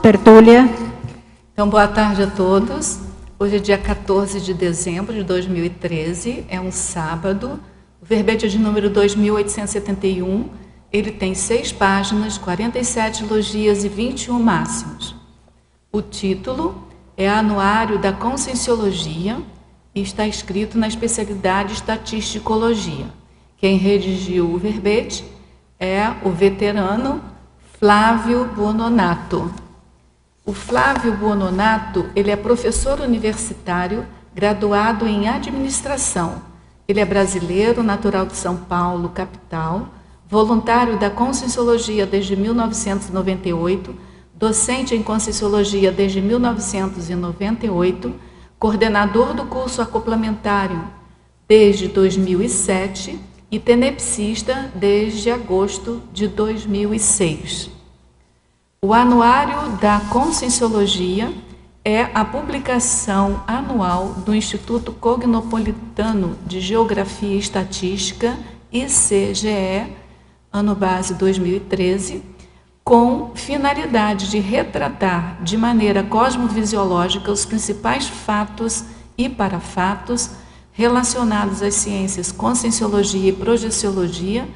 tertúlia. Então, boa tarde a todos. Hoje é dia 14 de dezembro de 2013, é um sábado. O verbete é de número 2871. Ele tem 6 páginas, 47 logias e 21 máximos. O título é Anuário da Conscienciologia e está escrito na especialidade Estatisticologia. Quem redigiu o verbete é o veterano Flávio Buononato. O Flávio Buononato, ele é professor universitário, graduado em administração. Ele é brasileiro, natural de São Paulo, capital, voluntário da Conscienciologia desde 1998, docente em Conscienciologia desde 1998, coordenador do curso acoplamentário desde 2007 e tenepsista desde agosto de 2006. O Anuário da Conscienciologia é a publicação anual do Instituto Cognopolitano de Geografia e Estatística, ICGE, ano base 2013, com finalidade de retratar de maneira cosmovisiológica os principais fatos e parafatos relacionados às ciências Conscienciologia e Projeciologia,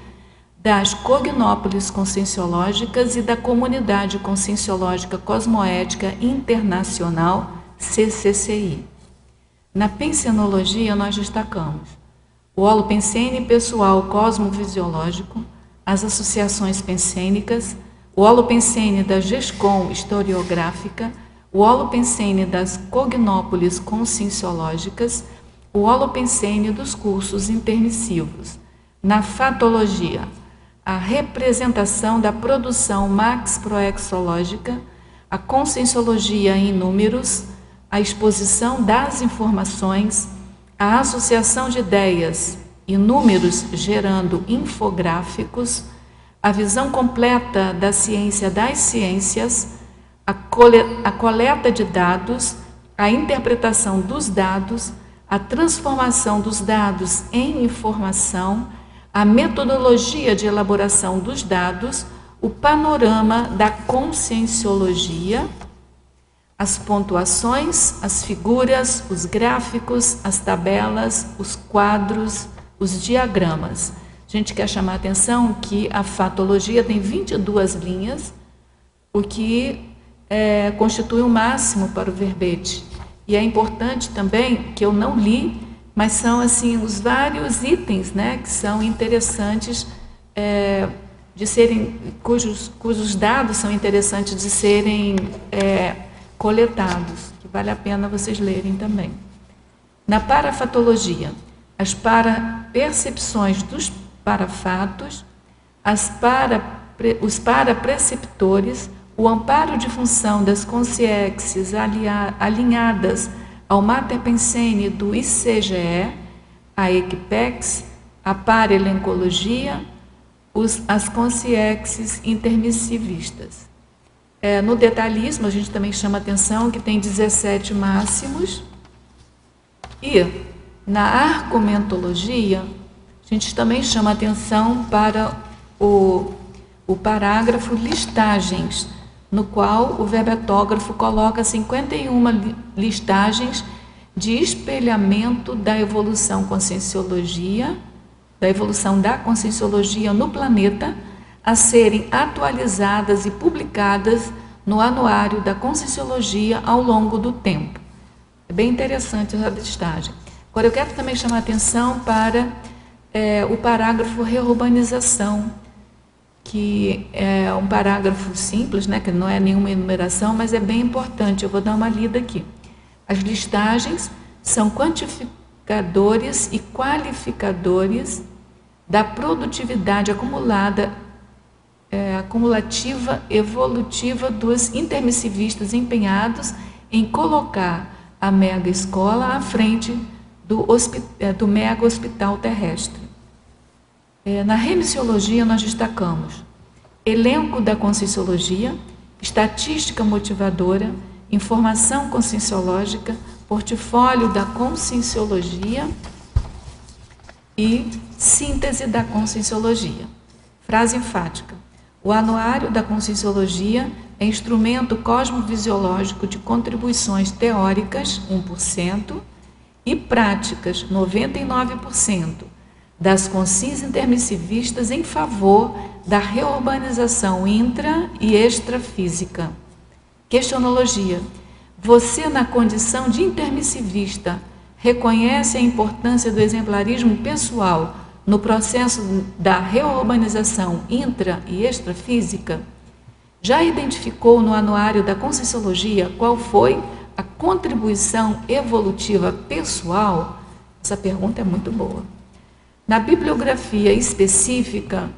das cognópolis conscienciológicas e da Comunidade Conscienciológica Cosmoética Internacional, CCCI. Na pensenologia, nós destacamos o holopensene pessoal cosmovisiológico, as associações pensênicas, o holopensene da GESCOM historiográfica, o holopensene das cognópolis conscienciológicas, o holopensene dos cursos intermissivos. Na fatologia, a representação da produção max-proexológica, a conscienciologia em números, a exposição das informações, a associação de ideias e números gerando infográficos, a visão completa da ciência das ciências, a coleta de dados, a interpretação dos dados, a transformação dos dados em informação, a metodologia de elaboração dos dados, o panorama da conscienciologia, as pontuações, as figuras, os gráficos, as tabelas, os quadros, os diagramas. A gente quer chamar a atenção que a fatologia tem 22 linhas, o que constitui o máximo para o verbete. E é importante também, que eu não li, mas são assim os vários itens, né, que são interessantes de serem, cujos dados são interessantes de serem coletados, que vale a pena vocês lerem também. Na parafatologia, as parapercepções dos parafatos, os parapreceptores, o amparo de função das consciexes alinhadas ao mater pensene do ICGE, a equipex, a parelencologia, as consciexes intermissivistas. No detalhismo, a gente também chama atenção que tem 17 máximos. E na argumentologia, a gente também chama atenção para o parágrafo listagens, no qual o verbetógrafo coloca 51 listagens de espelhamento da evolução conscienciologia, da evolução da conscienciologia no planeta, a serem atualizadas e publicadas no Anuário da Conscienciologia ao longo do tempo. É bem interessante essa listagem. Agora, eu quero também chamar a atenção para o parágrafo reurbanização, que é um parágrafo simples, né, que não é nenhuma enumeração, mas é bem importante. Eu vou dar uma lida aqui. As listagens são quantificadores e qualificadores da produtividade acumulativa evolutiva dos intermissivistas empenhados em colocar a mega escola à frente do mega hospital terrestre. Na remissiologia, nós destacamos elenco da conscienciologia, estatística motivadora, informação conscienciológica, portfólio da conscienciologia e síntese da conscienciologia. Frase enfática. O Anuário da Conscienciologia é instrumento cosmovisiológico de contribuições teóricas, 1%, e práticas, 99%, das consciências intermissivistas em favor da reurbanização intra- e extrafísica. Questionologia. Você, na condição de intermissivista, reconhece a importância do exemplarismo pessoal no processo da reurbanização intra- e extrafísica? Já identificou no Anuário da Conscienciologia qual foi a contribuição evolutiva pessoal? Essa pergunta é muito boa. Na bibliografia específica,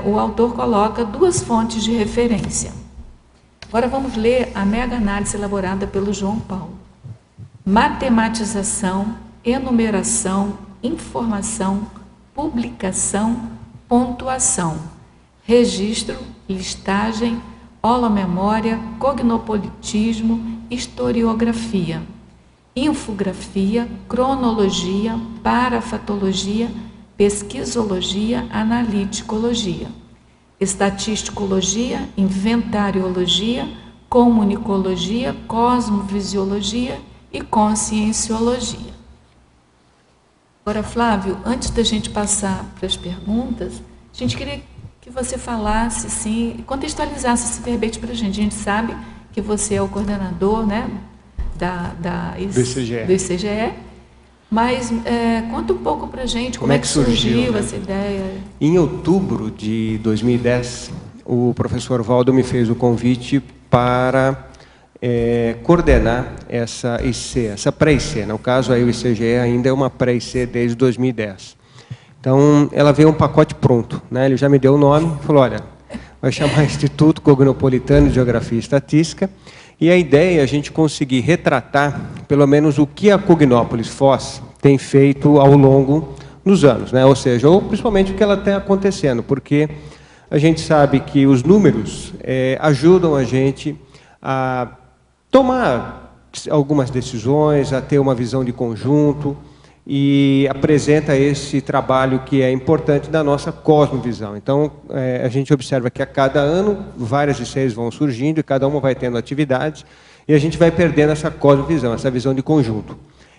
o autor coloca 2 fontes de referência. Agora vamos ler a mega-análise elaborada pelo João Paulo. Matematização, enumeração, informação, publicação, pontuação, registro, listagem, holomemória, cognopolitismo, historiografia, infografia, cronologia, parafatologia, pesquisologia, analiticologia, estatisticologia, inventariologia, comunicologia, cosmovisiologia e conscienciologia. Agora, Flávio, antes da gente passar para as perguntas, a gente queria que você falasse, sim, contextualizasse esse verbete para a gente. A gente sabe que você é o coordenador, né, do ICGE, mas conta um pouco para a gente como é que surgiu essa ideia. Em outubro de 2010, o professor Valdo me fez o convite para coordenar essa IC, essa pré-IC. No caso, aí o ICGE ainda é uma pré-IC desde 2010. Então, ela veio um pacote pronto, né? Ele já me deu o nome, falou, olha, vai chamar Instituto Cognopolitano de Geografia e Estatística, e a ideia é a gente conseguir retratar, pelo menos, o que a Cognópolis Foz tem feito ao longo dos anos, né? Ou seja, ou principalmente o que ela está acontecendo, porque a gente sabe que os números ajudam a gente a tomar algumas decisões, a ter uma visão de conjunto, e apresenta esse trabalho que é importante da nossa cosmovisão. Então, a gente observa que a cada ano várias ICs vão surgindo e cada uma vai tendo atividades e a gente vai perdendo essa cosmovisão, essa visão de conjunto.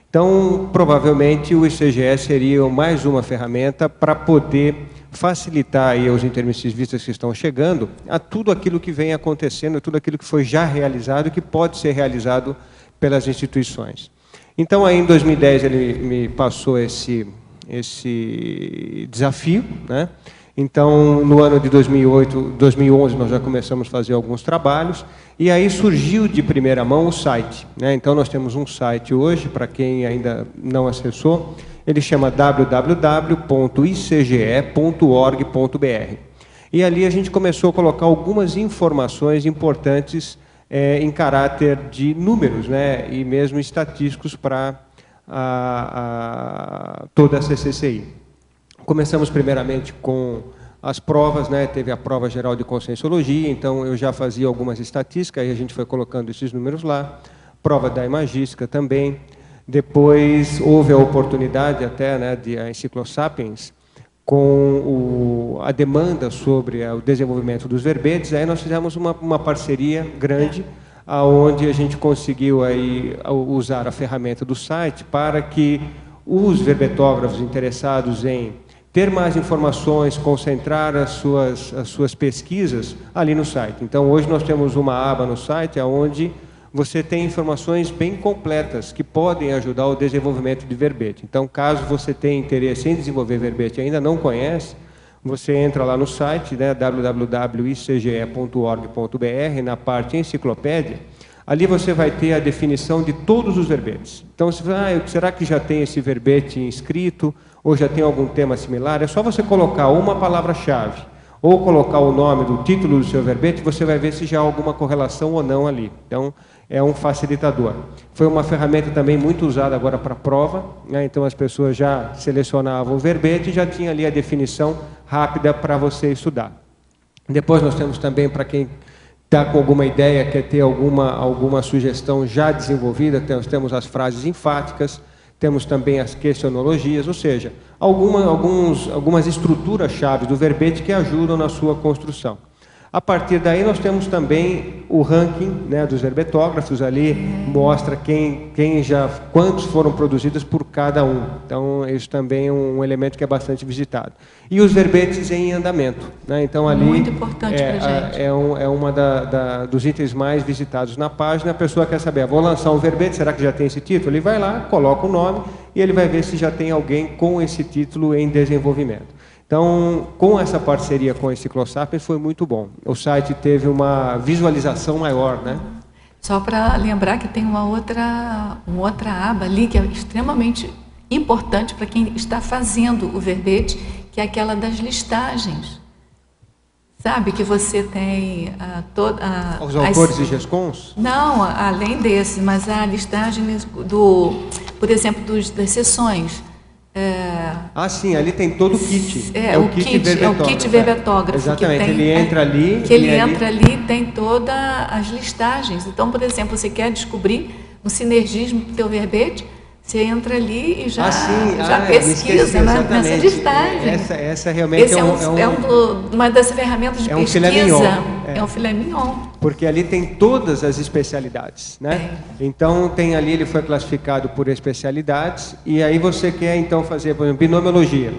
Então, provavelmente, o ICGE seria mais uma ferramenta para poder facilitar aí aos intermissivistas que estão chegando a tudo aquilo que vem acontecendo, tudo aquilo que foi já realizado e que pode ser realizado pelas instituições. Então, aí em 2010, ele me passou esse desafio, né? Então, no ano de 2011, nós já começamos a fazer alguns trabalhos, e aí surgiu de primeira mão o site, né? Então, nós temos um site hoje, para quem ainda não acessou, ele chama www.icge.org.br. E ali a gente começou a colocar algumas informações importantes em caráter de números, né, e mesmo estatísticos para toda a CCCI. Começamos primeiramente com as provas, né, teve a prova geral de conscienciologia, então eu já fazia algumas estatísticas, aí a gente foi colocando esses números lá, prova da imagística também, depois houve a oportunidade até, né, de a Enciclosapiens, com a demanda sobre o desenvolvimento dos verbetes, aí nós fizemos uma parceria grande, onde a gente conseguiu aí usar a ferramenta do site para que os verbetógrafos interessados em ter mais informações, concentrar as suas pesquisas ali no site. Então, hoje nós temos uma aba no site onde você tem informações bem completas que podem ajudar o desenvolvimento de verbete. Então, caso você tenha interesse em desenvolver verbete e ainda não conhece, você entra lá no site, né, www.icge.org.br, na parte enciclopédia, ali você vai ter a definição de todos os verbetes. Então, se você será que já tem esse verbete inscrito, ou já tem algum tema similar? É só você colocar uma palavra-chave, ou colocar o nome do título do seu verbete, você vai ver se já há alguma correlação ou não ali. Então, é um facilitador. Foi uma ferramenta também muito usada agora para prova, né? Então as pessoas já selecionavam o verbete e já tinha ali a definição rápida para você estudar. Depois nós temos também, para quem está com alguma ideia, quer ter alguma sugestão já desenvolvida, nós temos as frases enfáticas, temos também as questionologias, ou seja, algumas estruturas-chave do verbete que ajudam na sua construção. A partir daí nós temos também o ranking, né, dos herbetógrafos ali, mostra quantos foram produzidos por cada um. Então isso também é um elemento que é bastante visitado. E os verbetes em andamento, né? Então ali muito importante para a gente. É uma dos itens mais visitados na página. A pessoa quer saber, vou lançar um verbete, será que já tem esse título? Ele vai lá, coloca o nome e ele vai ver se já tem alguém com esse título em desenvolvimento. Então, com essa parceria com a Enciclosapiens foi muito bom. O site teve uma visualização maior, né? Só para lembrar que tem uma outra aba ali que é extremamente importante para quem está fazendo o verbete, que é aquela das listagens. Sabe que você tem os autores e gescons? Não, além desse, mas a listagem por exemplo, das sessões. Sim, ali tem todo o kit. O kit verbetógrafo. Exatamente, ele entra ali. Entra ali e tem todas as listagens. Então, por exemplo, você quer descobrir um sinergismo do teu verbete, você entra ali e já pesquisa nessa listagem. Essa realmente uma das ferramentas de pesquisa. É um filé mignon. Porque ali tem todas as especialidades, né? Então ele foi classificado por especialidades e aí você quer então fazer, por exemplo, binomiologia.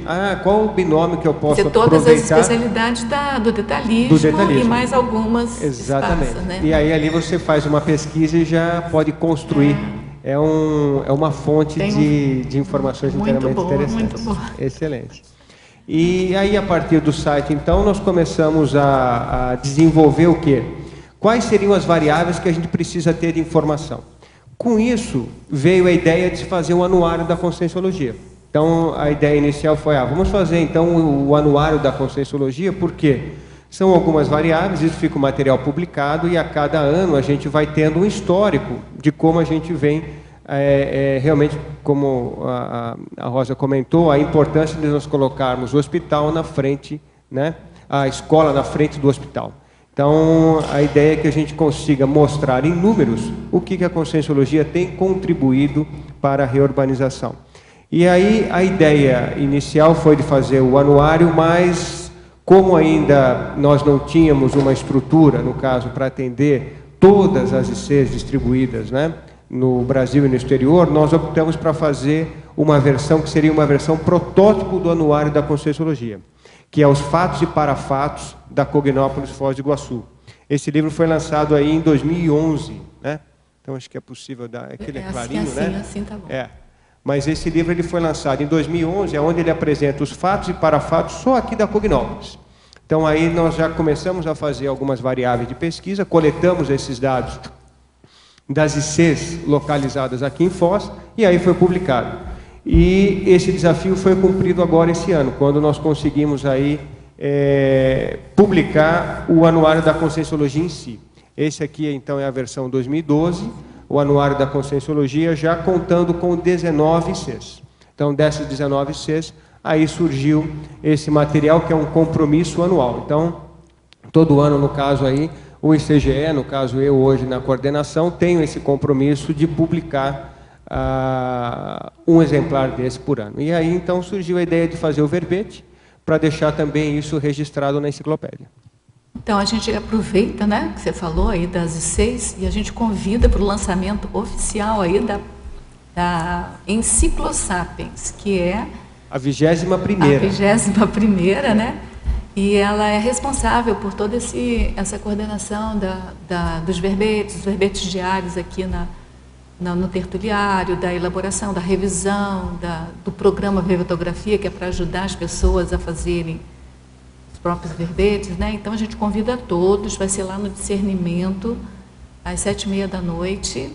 qual o binômio que eu posso aproveitar? Todas as especialidades do detalhismo e mais algumas. Exatamente. Espaços, né? E aí ali você faz uma pesquisa e já pode construir. É uma fonte de informações inteiramente interessantes. Muito boa. Excelente. E aí, a partir do site, então, nós começamos a desenvolver o quê? Quais seriam as variáveis que a gente precisa ter de informação? Com isso, veio a ideia de se fazer o anuário da Conscienciologia. Então, a ideia inicial foi, vamos fazer, então, o anuário da Conscienciologia, por quê? São algumas variáveis, isso fica o material publicado e a cada ano a gente vai tendo um histórico de como a gente vem, realmente, como a Rosa comentou, a importância de nós colocarmos o hospital na frente, né, a escola na frente do hospital. Então, a ideia é que a gente consiga mostrar em números o que a Conscienciologia tem contribuído para a reurbanização. E aí a ideia inicial foi de fazer o anuário, mas como ainda nós não tínhamos uma estrutura, no caso, para atender todas as ICs distribuídas, né, no Brasil e no exterior, nós optamos para fazer uma versão que seria uma versão protótipo do anuário da Conscienciologia, que é os fatos e parafatos da Cognópolis Foz do Iguaçu. Esse livro foi lançado aí em 2011, né? Então acho que é possível dar aquele clarinho, né? Assim tá bom. Mas esse livro ele foi lançado em 2011, onde ele apresenta os fatos e parafatos só aqui da Cognópolis. Então aí nós já começamos a fazer algumas variáveis de pesquisa, coletamos esses dados das ICs localizadas aqui em Foz, e aí foi publicado. E esse desafio foi cumprido agora esse ano, quando nós conseguimos aí publicar o anuário da Conscienciologia em si. Esse aqui então é a versão 2012, o anuário da Conscienciologia, já contando com 19 ICs. Então, dessas 19 ICs, aí surgiu esse material que é um compromisso anual. Então, todo ano, no caso aí, o ICGE, no caso eu hoje na coordenação, tenho esse compromisso de publicar um exemplar desse por ano. E aí, então, surgiu a ideia de fazer o verbete, para deixar também isso registrado na enciclopédia. Então, a gente aproveita, né, que você falou aí das ICs, e a gente convida para o lançamento oficial aí da Enciclosapiens, que é a 21ª. A 21ª, né? E ela é responsável por toda essa coordenação dos verbetes diários aqui no tertuliário, da elaboração, da revisão, do programa Verbetografia, que é para ajudar as pessoas a fazerem próprios verbetes, né? Então a gente convida a todos, vai ser lá no Discernimento, às 7h30 da noite.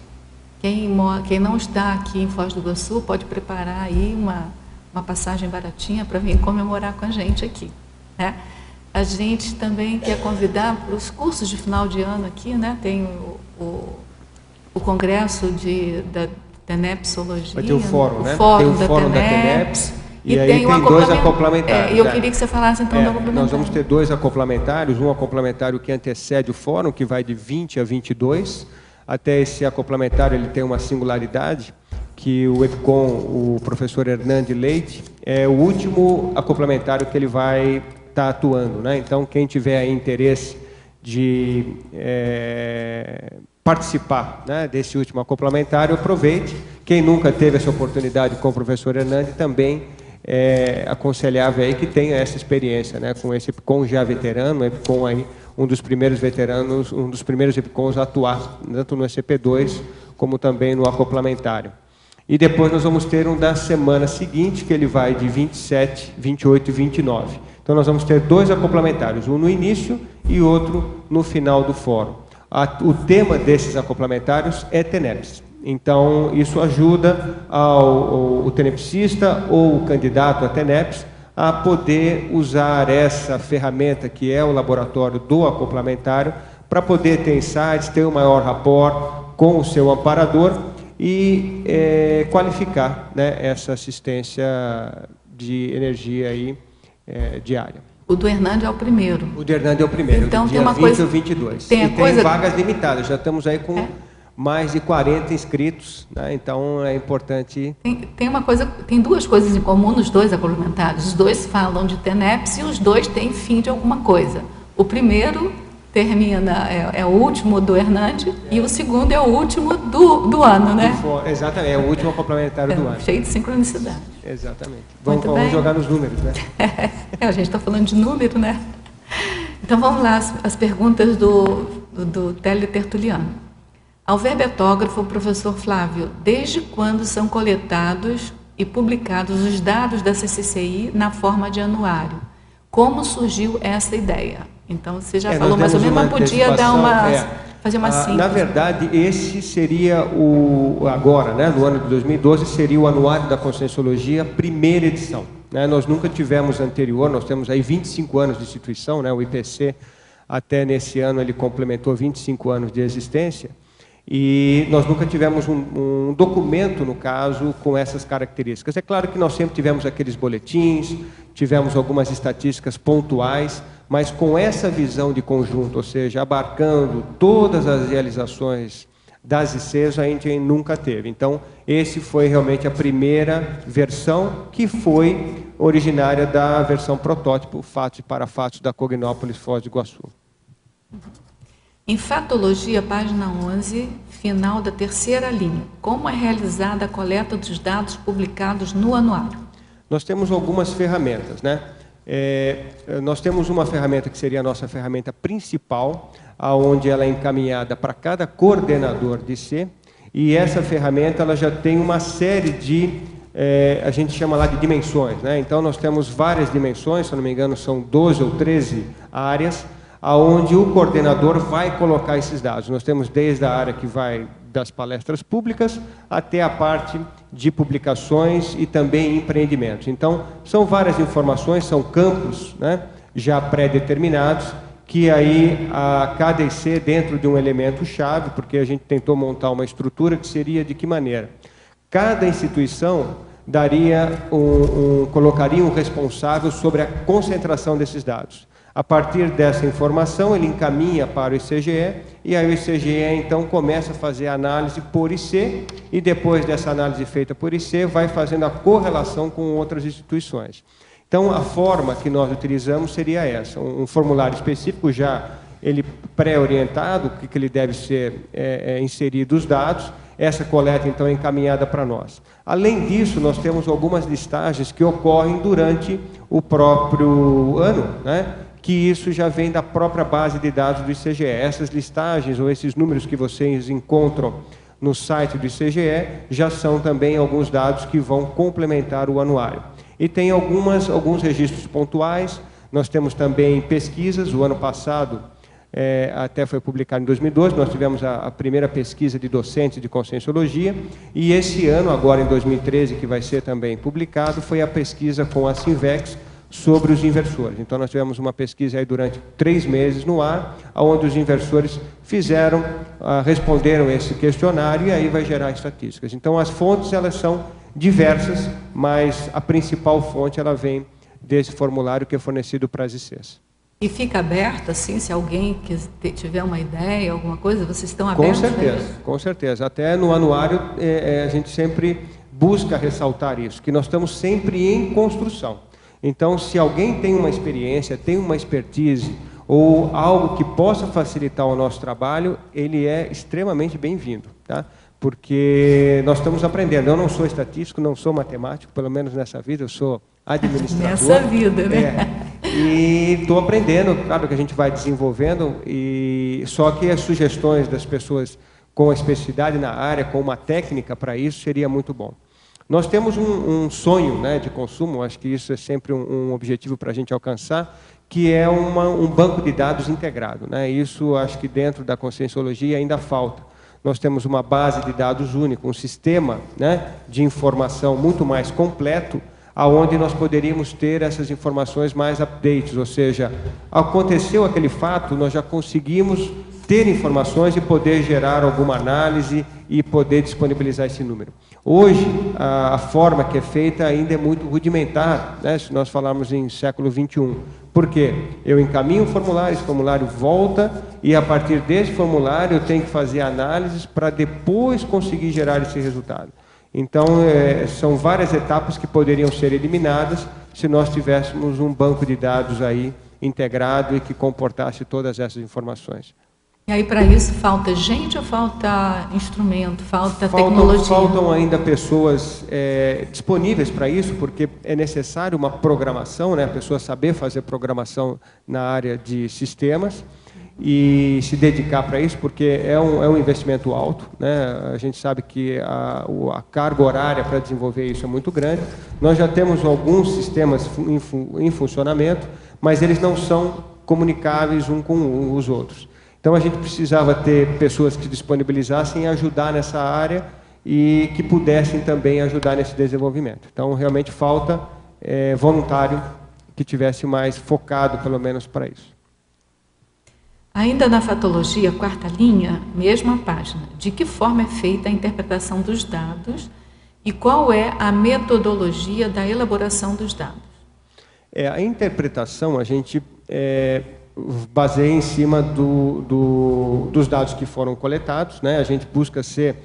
Quem não está aqui em Foz do Iguaçu pode preparar aí uma passagem baratinha para vir comemorar com a gente aqui, né? A gente também quer convidar para os cursos de final de ano aqui, né? Tem o congresso da TENEPSologia. Vai ter o fórum, né? Fórum tem o fórum da TENEPS. E aí tem dois acoplamentários. E eu queria que você falasse então do acoplamentário. Nós vamos ter 2 acoplamentários, um acoplamentário que antecede o fórum, que vai de 20 a 22. Até esse acoplamentário ele tem uma singularidade, que o EPCOM, o professor Hernande Leite, é o último acoplamentário que ele vai estar atuando, né? Então, quem tiver aí interesse participar, né, desse último complementário, aproveite. Quem nunca teve essa oportunidade com o professor Hernandes, também é aconselhável aí que tenha essa experiência, né, com esse EPICOM já veterano, EPICOM aí, um dos primeiros veteranos, um dos primeiros EPICOMs a atuar, tanto no ECP2 como também no acoplamentário. E depois nós vamos ter um da semana seguinte, que ele vai de 27, 28 e 29. Então nós vamos ter 2 acoplamentários, um no início e outro no final do fórum. O tema desses acoplamentários é TENEPS. Então isso ajuda o tenepsista ou o candidato a TENEPS a poder usar essa ferramenta que é o laboratório do acoplamentário para poder ter insights, ter um maior rapport com o seu amparador e qualificar, né, essa assistência de energia aí, diária. O do Hernandes é o primeiro. O do Hernandes é o primeiro, então, do dia 20 ou 22. Tem vagas limitadas, já estamos aí com mais de 40 inscritos, né? Então é importante... Tem 2 coisas em comum nos 2 acoplamentários. Os 2 falam de TENEPS e os 2 têm fim de alguma coisa. O primeiro termina, é o último do Hernandes, e o segundo é o último do ano, né? Exatamente, é o último complementário do ano. Cheio de sincronicidade. Exatamente. Vamos jogar nos números, né? A gente está falando de número, né? Então vamos lá, as perguntas do teletertuliano. Ao verbetógrafo, professor Flávio, desde quando são coletados e publicados os dados da CCCI na forma de anuário? Como surgiu essa ideia? Então, você já falou mais ou menos, mas podia dar fazer uma síntese. Na verdade, esse seria agora, né, no ano de 2012, seria o Anuário da Conscienciologia, primeira edição. Né? Nós nunca tivemos anterior, nós temos aí 25 anos de instituição, né, o IPC, até nesse ano ele complementou 25 anos de existência, e nós nunca tivemos um documento, no caso, com essas características. É claro que nós sempre tivemos aqueles boletins, tivemos algumas estatísticas pontuais, mas com essa visão de conjunto, ou seja, abarcando todas as realizações das ICs, a gente nunca teve. Então, esse foi realmente a primeira versão, que foi originária da versão protótipo, fatos e parafatos da Cognópolis Foz do Iguaçu. Em Fatologia, página 11, final da 3ª linha. Como é realizada a coleta dos dados publicados no anuário? Nós temos algumas ferramentas, né? Nós temos uma ferramenta que seria a nossa ferramenta principal, onde ela é encaminhada para cada coordenador de IC, e essa ferramenta ela já tem uma série de, a gente chama lá de dimensões, né? Então nós temos várias dimensões, se eu não me engano são 12 ou 13 áreas, aonde o coordenador vai colocar esses dados. Nós temos desde a área que vai das palestras públicas até a parte de publicações e também empreendimentos. Então, são várias informações, são campos, né, já pré-determinados, que aí a cada IC dentro de um elemento-chave, porque a gente tentou montar uma estrutura que seria de que maneira? Cada instituição colocaria um responsável sobre a concentração desses dados. A partir dessa informação, ele encaminha para o ICGE, e aí o ICGE, então, começa a fazer a análise por IC, e depois dessa análise feita por IC, vai fazendo a correlação com outras instituições. Então, a forma que nós utilizamos seria essa, um formulário específico, já ele pré-orientado, o que ele deve ser inserido os dados, essa coleta, então, é encaminhada para nós. Além disso, nós temos algumas listagens que ocorrem durante o próprio ano, né? Que isso já vem da própria base de dados do ICGE. Essas listagens ou esses números que vocês encontram no site do ICGE já são também alguns dados que vão complementar o anuário. E tem alguns registros pontuais, nós temos também pesquisas. O ano passado, até foi publicado em 2012, nós tivemos a primeira pesquisa de docentes de Conscienciologia, e esse ano, agora em 2013, que vai ser também publicado, foi a pesquisa com a Sinvex, sobre os inversores. Então, nós tivemos uma pesquisa aí durante 3 meses no ar, onde os inversores responderam esse questionário, e aí vai gerar estatísticas. Então, as fontes, elas são diversas, mas a principal fonte, ela vem desse formulário que é fornecido para as ICs. E fica aberto, assim, se alguém tiver uma ideia, alguma coisa, vocês estão abertos? Com certeza, com certeza. Até no anuário, a gente sempre busca ressaltar isso, que nós estamos sempre em construção. Então, se alguém tem uma experiência, tem uma expertise, ou algo que possa facilitar o nosso trabalho, ele é extremamente bem-vindo, tá? Porque nós estamos aprendendo. Eu não sou estatístico, não sou matemático, pelo menos nessa vida, eu sou administrador. Nessa vida, né? E estou aprendendo, claro que a gente vai desenvolvendo, só que as sugestões das pessoas com a especificidade na área, com uma técnica para isso, seria muito bom. Nós temos um sonho, né, de consumo, acho que isso é sempre um objetivo para a gente alcançar, que é um banco de dados integrado, né? Isso acho que dentro da Conscienciologia ainda falta. Nós temos uma base de dados única, um sistema, né, de informação muito mais completo, aonde nós poderíamos ter essas informações mais updates, ou seja, aconteceu aquele fato, nós já conseguimos ter informações e poder gerar alguma análise e poder disponibilizar esse número. Hoje, a forma que é feita ainda é muito rudimentar, né, se nós falarmos em século XXI. Por quê? Eu encaminho um formulário, esse formulário volta, e a partir desse formulário eu tenho que fazer análises para depois conseguir gerar esse resultado. Então, são várias etapas que poderiam ser eliminadas se nós tivéssemos um banco de dados aí integrado e que comportasse todas essas informações. E aí, para isso, falta gente ou falta instrumento, falta tecnologia? Faltam ainda pessoas disponíveis para isso, porque é necessário uma programação, né? A pessoa saber fazer programação na área de sistemas e se dedicar para isso, porque é um investimento alto, né? A gente sabe que a carga horária para desenvolver isso é muito grande. Nós já temos alguns sistemas em funcionamento, mas eles não são comunicáveis uns com os outros. Então a gente precisava ter pessoas que disponibilizassem e ajudar nessa área e que pudessem também ajudar nesse desenvolvimento. Então realmente falta voluntário que tivesse mais focado, pelo menos, para isso. Ainda na fatologia, quarta linha, mesma página. De que forma é feita a interpretação dos dados e qual é a metodologia da elaboração dos dados? A interpretação a gente baseia em cima dos dados que foram coletados, né? A gente busca ser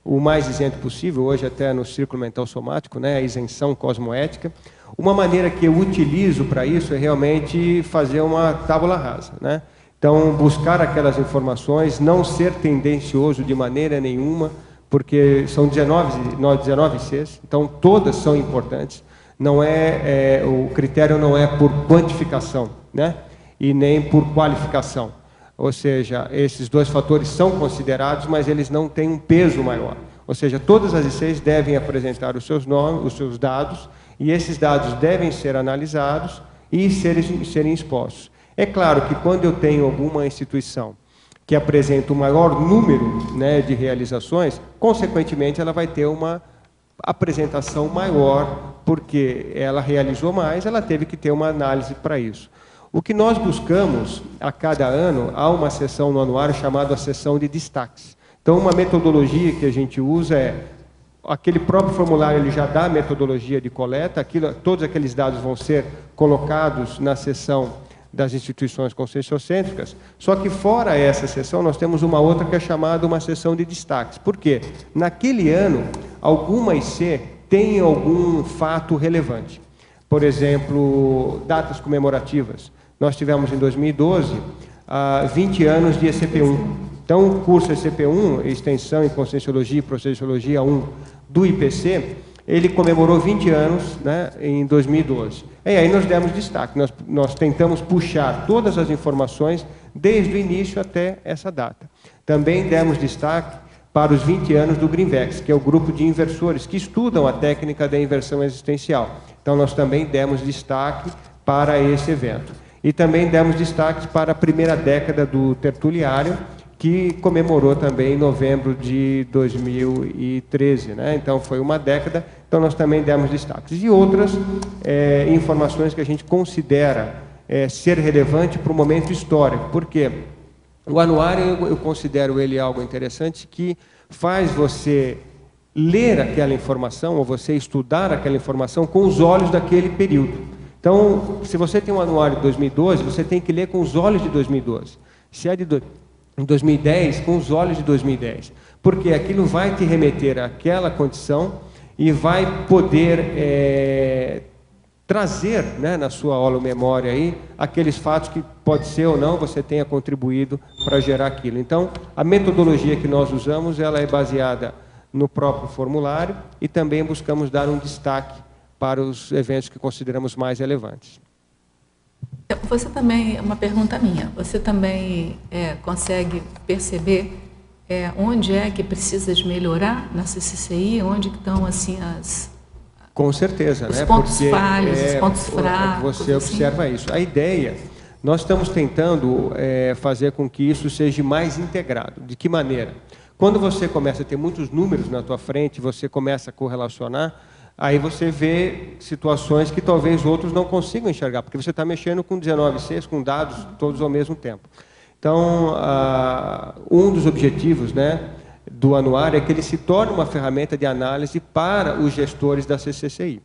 o mais isento possível, hoje até no círculo mental somático, né? A isenção cosmoética. Uma maneira que eu utilizo para isso é realmente fazer uma tábula rasa, né? Então, buscar aquelas informações, não ser tendencioso de maneira nenhuma, porque são 19 Cs, então todas são importantes. Não o critério não é por quantificação, né? E nem por qualificação. Ou seja, esses dois fatores são considerados, mas eles não têm um peso maior. Ou seja, todas as ICs devem apresentar os seus nomes, os seus dados, e esses dados devem ser analisados e serem expostos. É claro que quando eu tenho alguma instituição que apresenta um maior número, né, de realizações, consequentemente ela vai ter uma apresentação maior, porque ela realizou mais, ela teve que ter uma análise para isso. O que nós buscamos a cada ano, há uma sessão no anuário chamada a sessão de destaques. Então, uma metodologia que a gente usa aquele próprio formulário, ele já dá a metodologia de coleta, todos aqueles dados vão ser colocados na sessão das instituições conscienciocêntricas, só que fora essa sessão nós temos uma outra que é chamada uma sessão de destaques. Por quê? Naquele ano, alguma IC tem algum fato relevante. Por exemplo, datas comemorativas. Nós tivemos em 2012 20 anos de ECP1. Então, o curso ECP1, Extensão em Conscienciologia e Processiologia 1 do IPC, ele comemorou 20 anos, né, em 2012. E aí nós demos destaque, nós tentamos puxar todas as informações desde o início até essa data. Também demos destaque para os 20 anos do Greenvex, que é o grupo de inversores que estudam a técnica da inversão existencial. Então nós também demos destaque para esse evento. E também demos destaques para a primeira década do Tertuliário, que comemorou também em novembro de 2013, né? Então foi uma década, então nós também demos destaques. E outras informações que a gente considera ser relevante para o momento histórico, porque o anuário eu considero ele algo interessante que faz você ler aquela informação, ou você estudar aquela informação com os olhos daquele período. Então, se você tem um anuário de 2012, você tem que ler com os olhos de 2012. Se é de 2010, com os olhos de 2010. Porque aquilo vai te remeter àquela condição e vai poder trazer, né, na sua holomemória aí, aqueles fatos que pode ser ou não você tenha contribuído para gerar aquilo. Então, a metodologia que nós usamos, ela é baseada no próprio formulário e também buscamos dar um destaque para os eventos que consideramos mais relevantes. Você também, uma pergunta minha, você também consegue perceber onde é que precisa de melhorar na CCCI, onde estão assim Com certeza, os né? pontos falhos, os pontos fracos. Você observa assim. isso. A ideia, nós estamos tentando fazer com que isso seja mais integrado. De que maneira? Quando você começa a ter muitos números na tua frente, você começa a correlacionar, aí você vê situações que talvez outros não consigam enxergar, porque você está mexendo com 19 Cs, com dados todos ao mesmo tempo. Então, um dos objetivos, né, do anuário é que ele se torne uma ferramenta de análise para os gestores da CCCI.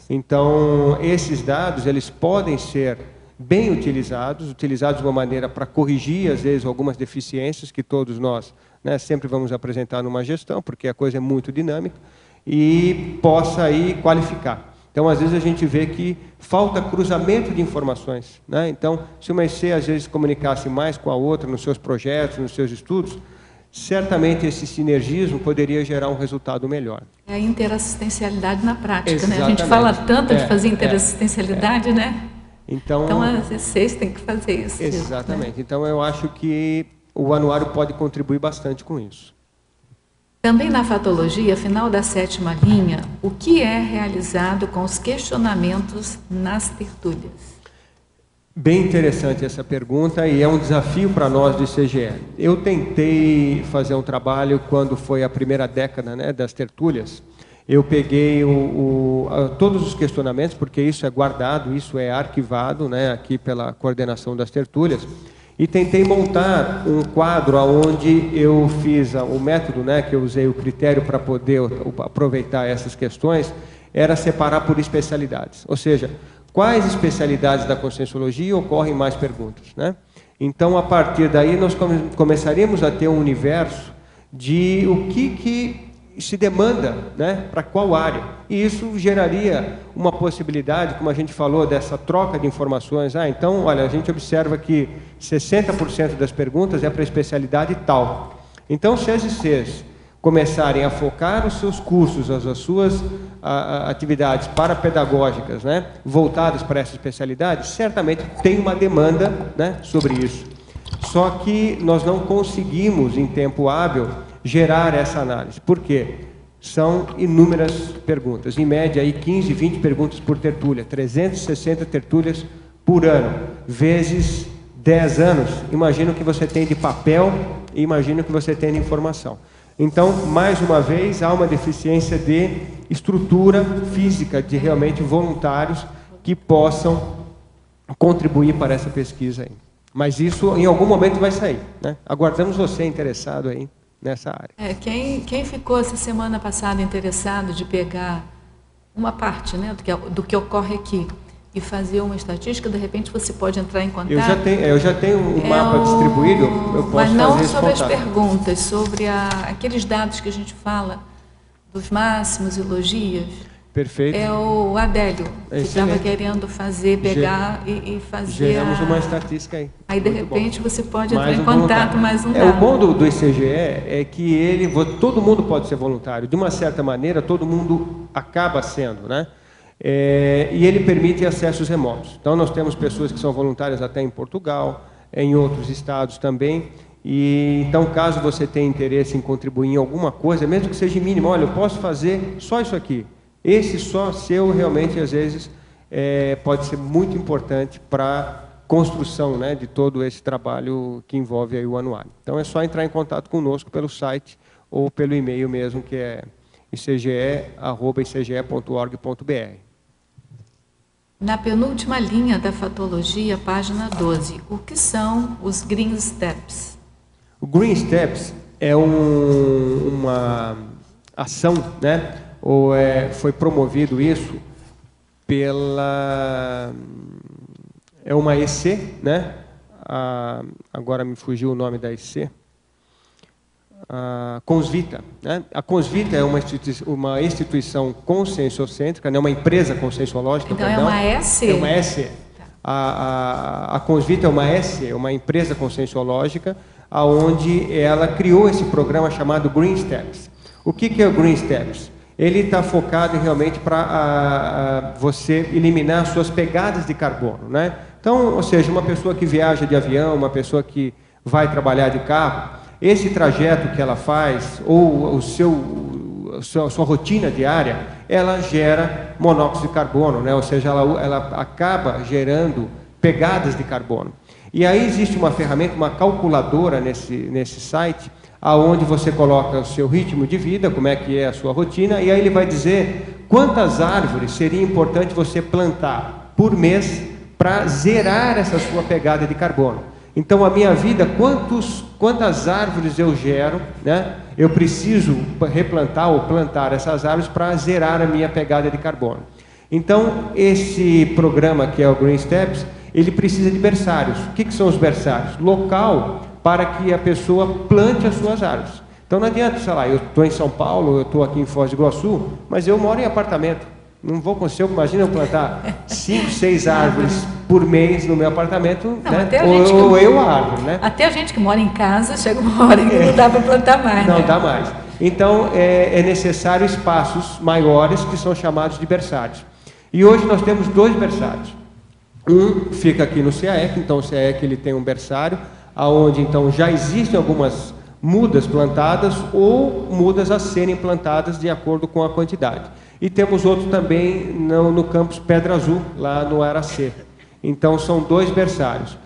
Então, esses dados, eles podem ser bem utilizados de uma maneira para corrigir, às vezes, algumas deficiências que todos nós, né, sempre vamos apresentar numa gestão, porque a coisa é muito dinâmica, e possa aí qualificar. Então, às vezes, a gente vê que falta cruzamento de informações, né? Então, se uma IC, às vezes, comunicasse mais com a outra nos seus projetos, nos seus estudos, certamente esse sinergismo poderia gerar um resultado melhor. É a interassistencialidade na prática, Exatamente. né? A gente fala tanto de fazer interassistencialidade, né? Então as ICs têm que fazer isso. Exatamente. Né? Então, eu acho que o anuário pode contribuir bastante com isso. Também na fatologia, final da 7ª linha, o que é realizado com os questionamentos nas tertúlias? Bem interessante essa pergunta e é um desafio para nós do ICGE. Eu tentei fazer um trabalho quando foi a primeira década, né, das tertúlias. Eu peguei todos os questionamentos, porque isso é guardado, isso é arquivado, né, aqui pela coordenação das tertúlias, e tentei montar um quadro onde eu fiz o método, né, que eu usei o critério para poder aproveitar essas questões, era separar por especialidades. Ou seja, quais especialidades da Conscienciologia ocorrem mais perguntas, né? Então, a partir daí, nós começaríamos a ter um universo de o que se demanda, né, para qual área. E isso geraria uma possibilidade, como a gente falou, dessa troca de informações. Então, olha, a gente observa que 60% das perguntas é para a especialidade tal. Então, se as ICs começarem a focar os seus cursos, as suas atividades parapedagógicas, né, voltadas para essa especialidade, certamente tem uma demanda, né, sobre isso. Só que nós não conseguimos, em tempo hábil, gerar essa análise. Por quê? São inúmeras perguntas. Em média, aí 15, 20 perguntas por tertúlia. 360 tertúlias por ano. Vezes 10 anos. Imagina o que você tem de papel e imagina o que você tem de informação. Então, mais uma vez, há uma deficiência de estrutura física, de realmente voluntários que possam contribuir para essa pesquisa aí. Mas isso, em algum momento, vai sair, né? Aguardamos você interessado aí nessa área. Quem ficou essa semana passada interessado de pegar uma parte, né, do que ocorre aqui e fazer uma estatística, de repente você pode entrar em contato. Eu já tenho um mapa distribuído, eu posso mas não fazer esse sobre contato. as perguntas, sobre aqueles dados que a gente fala dos máximos elogios. Perfeito. É o Adélio, que estava querendo pegar e fazer. Geramos uma estatística aí. Aí, de repente, você pode entrar em contato, mais um dado. O bom do ICGE é que todo mundo pode ser voluntário. De uma certa maneira, todo mundo acaba sendo, né? E ele permite acessos remotos. Então, nós temos pessoas que são voluntárias até em Portugal, em outros estados também. E então, caso você tenha interesse em contribuir em alguma coisa, mesmo que seja mínimo, olha, eu posso fazer só isso aqui. Esse só seu, realmente, às vezes, pode ser muito importante para a construção, né, de todo esse trabalho que envolve aí o anuário. Então, é só entrar em contato conosco pelo site ou pelo e-mail mesmo, que é icge@icge.org.br. Na penúltima linha da fatologia, página 12, o que são os Green Steps? O Green Steps é uma ação, né? Foi promovido isso pela... É uma EC, né? Agora me fugiu o nome da EC. a Consvita, né? A Consvita é uma instituição conscienciocêntrica, né? Uma empresa conscienciológica. Então perdão. É uma S? É uma S. A Consvita é uma S, é uma empresa conscienciológica, onde ela criou esse programa chamado Green Steps. O que é o Green Steps? Ele está focado realmente para você eliminar suas pegadas de carbono, né? Então, ou seja, uma pessoa que viaja de avião, uma pessoa que vai trabalhar de carro, esse trajeto que ela faz, ou a sua rotina diária, ela gera monóxido de carbono, né? Ou seja, ela acaba gerando pegadas de carbono. E aí existe uma ferramenta, uma calculadora nesse site, aonde você coloca o seu ritmo de vida, como é que é a sua rotina, e aí ele vai dizer quantas árvores seria importante você plantar por mês para zerar essa sua pegada de carbono. Então, a minha vida, quantas árvores eu gero, né? Eu preciso replantar ou plantar essas árvores para zerar a minha pegada de carbono. Então, esse programa que é o Green Steps, ele precisa de berçários. O que são os berçários? Local para que a pessoa plante as suas árvores. Então, não adianta, sei lá, eu estou em São Paulo, eu estou aqui em Foz do Iguaçu, mas eu moro em apartamento. Não vou conseguir, imagina eu plantar 5, 6 árvores por mês no meu apartamento, não, né? Ou eu a árvore, né? Até a gente que mora em casa, chega uma hora que não dá para plantar mais, Não né? dá mais. Então, é necessário espaços maiores, que são chamados de berçários. E hoje nós temos 2 berçários. Um fica aqui no CAEC, então o CAEC ele tem um berçário, onde então já existem algumas mudas plantadas ou mudas a serem plantadas de acordo com a quantidade. E temos outro também no campus Pedra Azul, lá no Aracê. Então, são 2 berçários.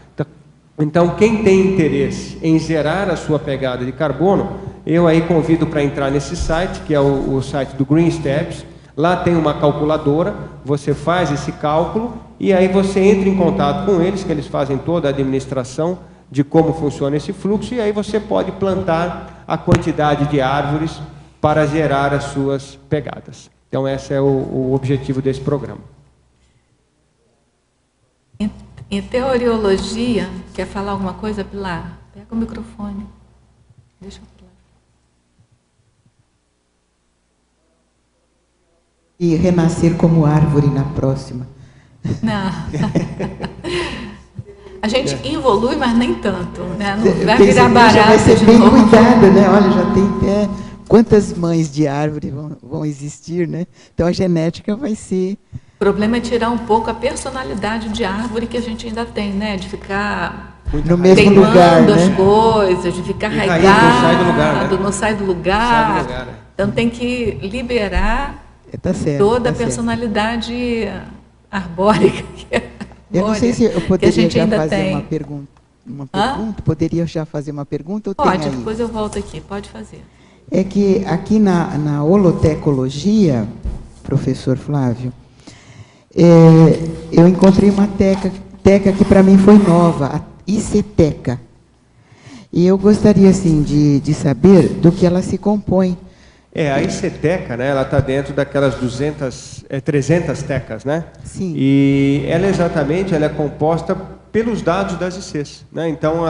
Então, quem tem interesse em zerar a sua pegada de carbono, eu aí convido para entrar nesse site, que é o site do Green Steps. Lá tem uma calculadora, você faz esse cálculo e aí você entra em contato com eles, que eles fazem toda a administração de como funciona esse fluxo, e aí você pode plantar a quantidade de árvores para zerar as suas pegadas. Então, esse é o objetivo desse programa. Em teoriologia, quer falar alguma coisa, Pilar? Pega o microfone. Deixa eu falar. E renascer como árvore na próxima. Não. A gente evolui, mas nem tanto, né? Não vai Pensei virar que barato já vai ser de bem novo. cuidada, né? Olha, já tem até quantas mães de árvore vão existir, né? Então a genética vai ser... O problema é tirar um pouco a personalidade de árvore que a gente ainda tem, né? De ficar no mesmo teimando lugar, as né? coisas, de ficar E arraigado, não sai do lugar, né? não sai do lugar. Sai do lugar, né? Então tem que liberar Tá certo, toda tá a certo. personalidade arbórica. Eu não sei se eu que a poderia gente já ainda fazer tem. uma pergunta. Poderia já fazer uma pergunta? Ou Pode, tem aí? depois eu volto aqui, pode fazer. É que aqui na holotecologia, professor Flávio, eu encontrei uma teca que para mim foi nova, a ICTeca. E eu gostaria assim de saber do que ela se compõe. A ICTeca, né, ela está dentro daquelas 300 tecas, né? Sim. E ela ela é composta pelos dados das ICs, né? Então,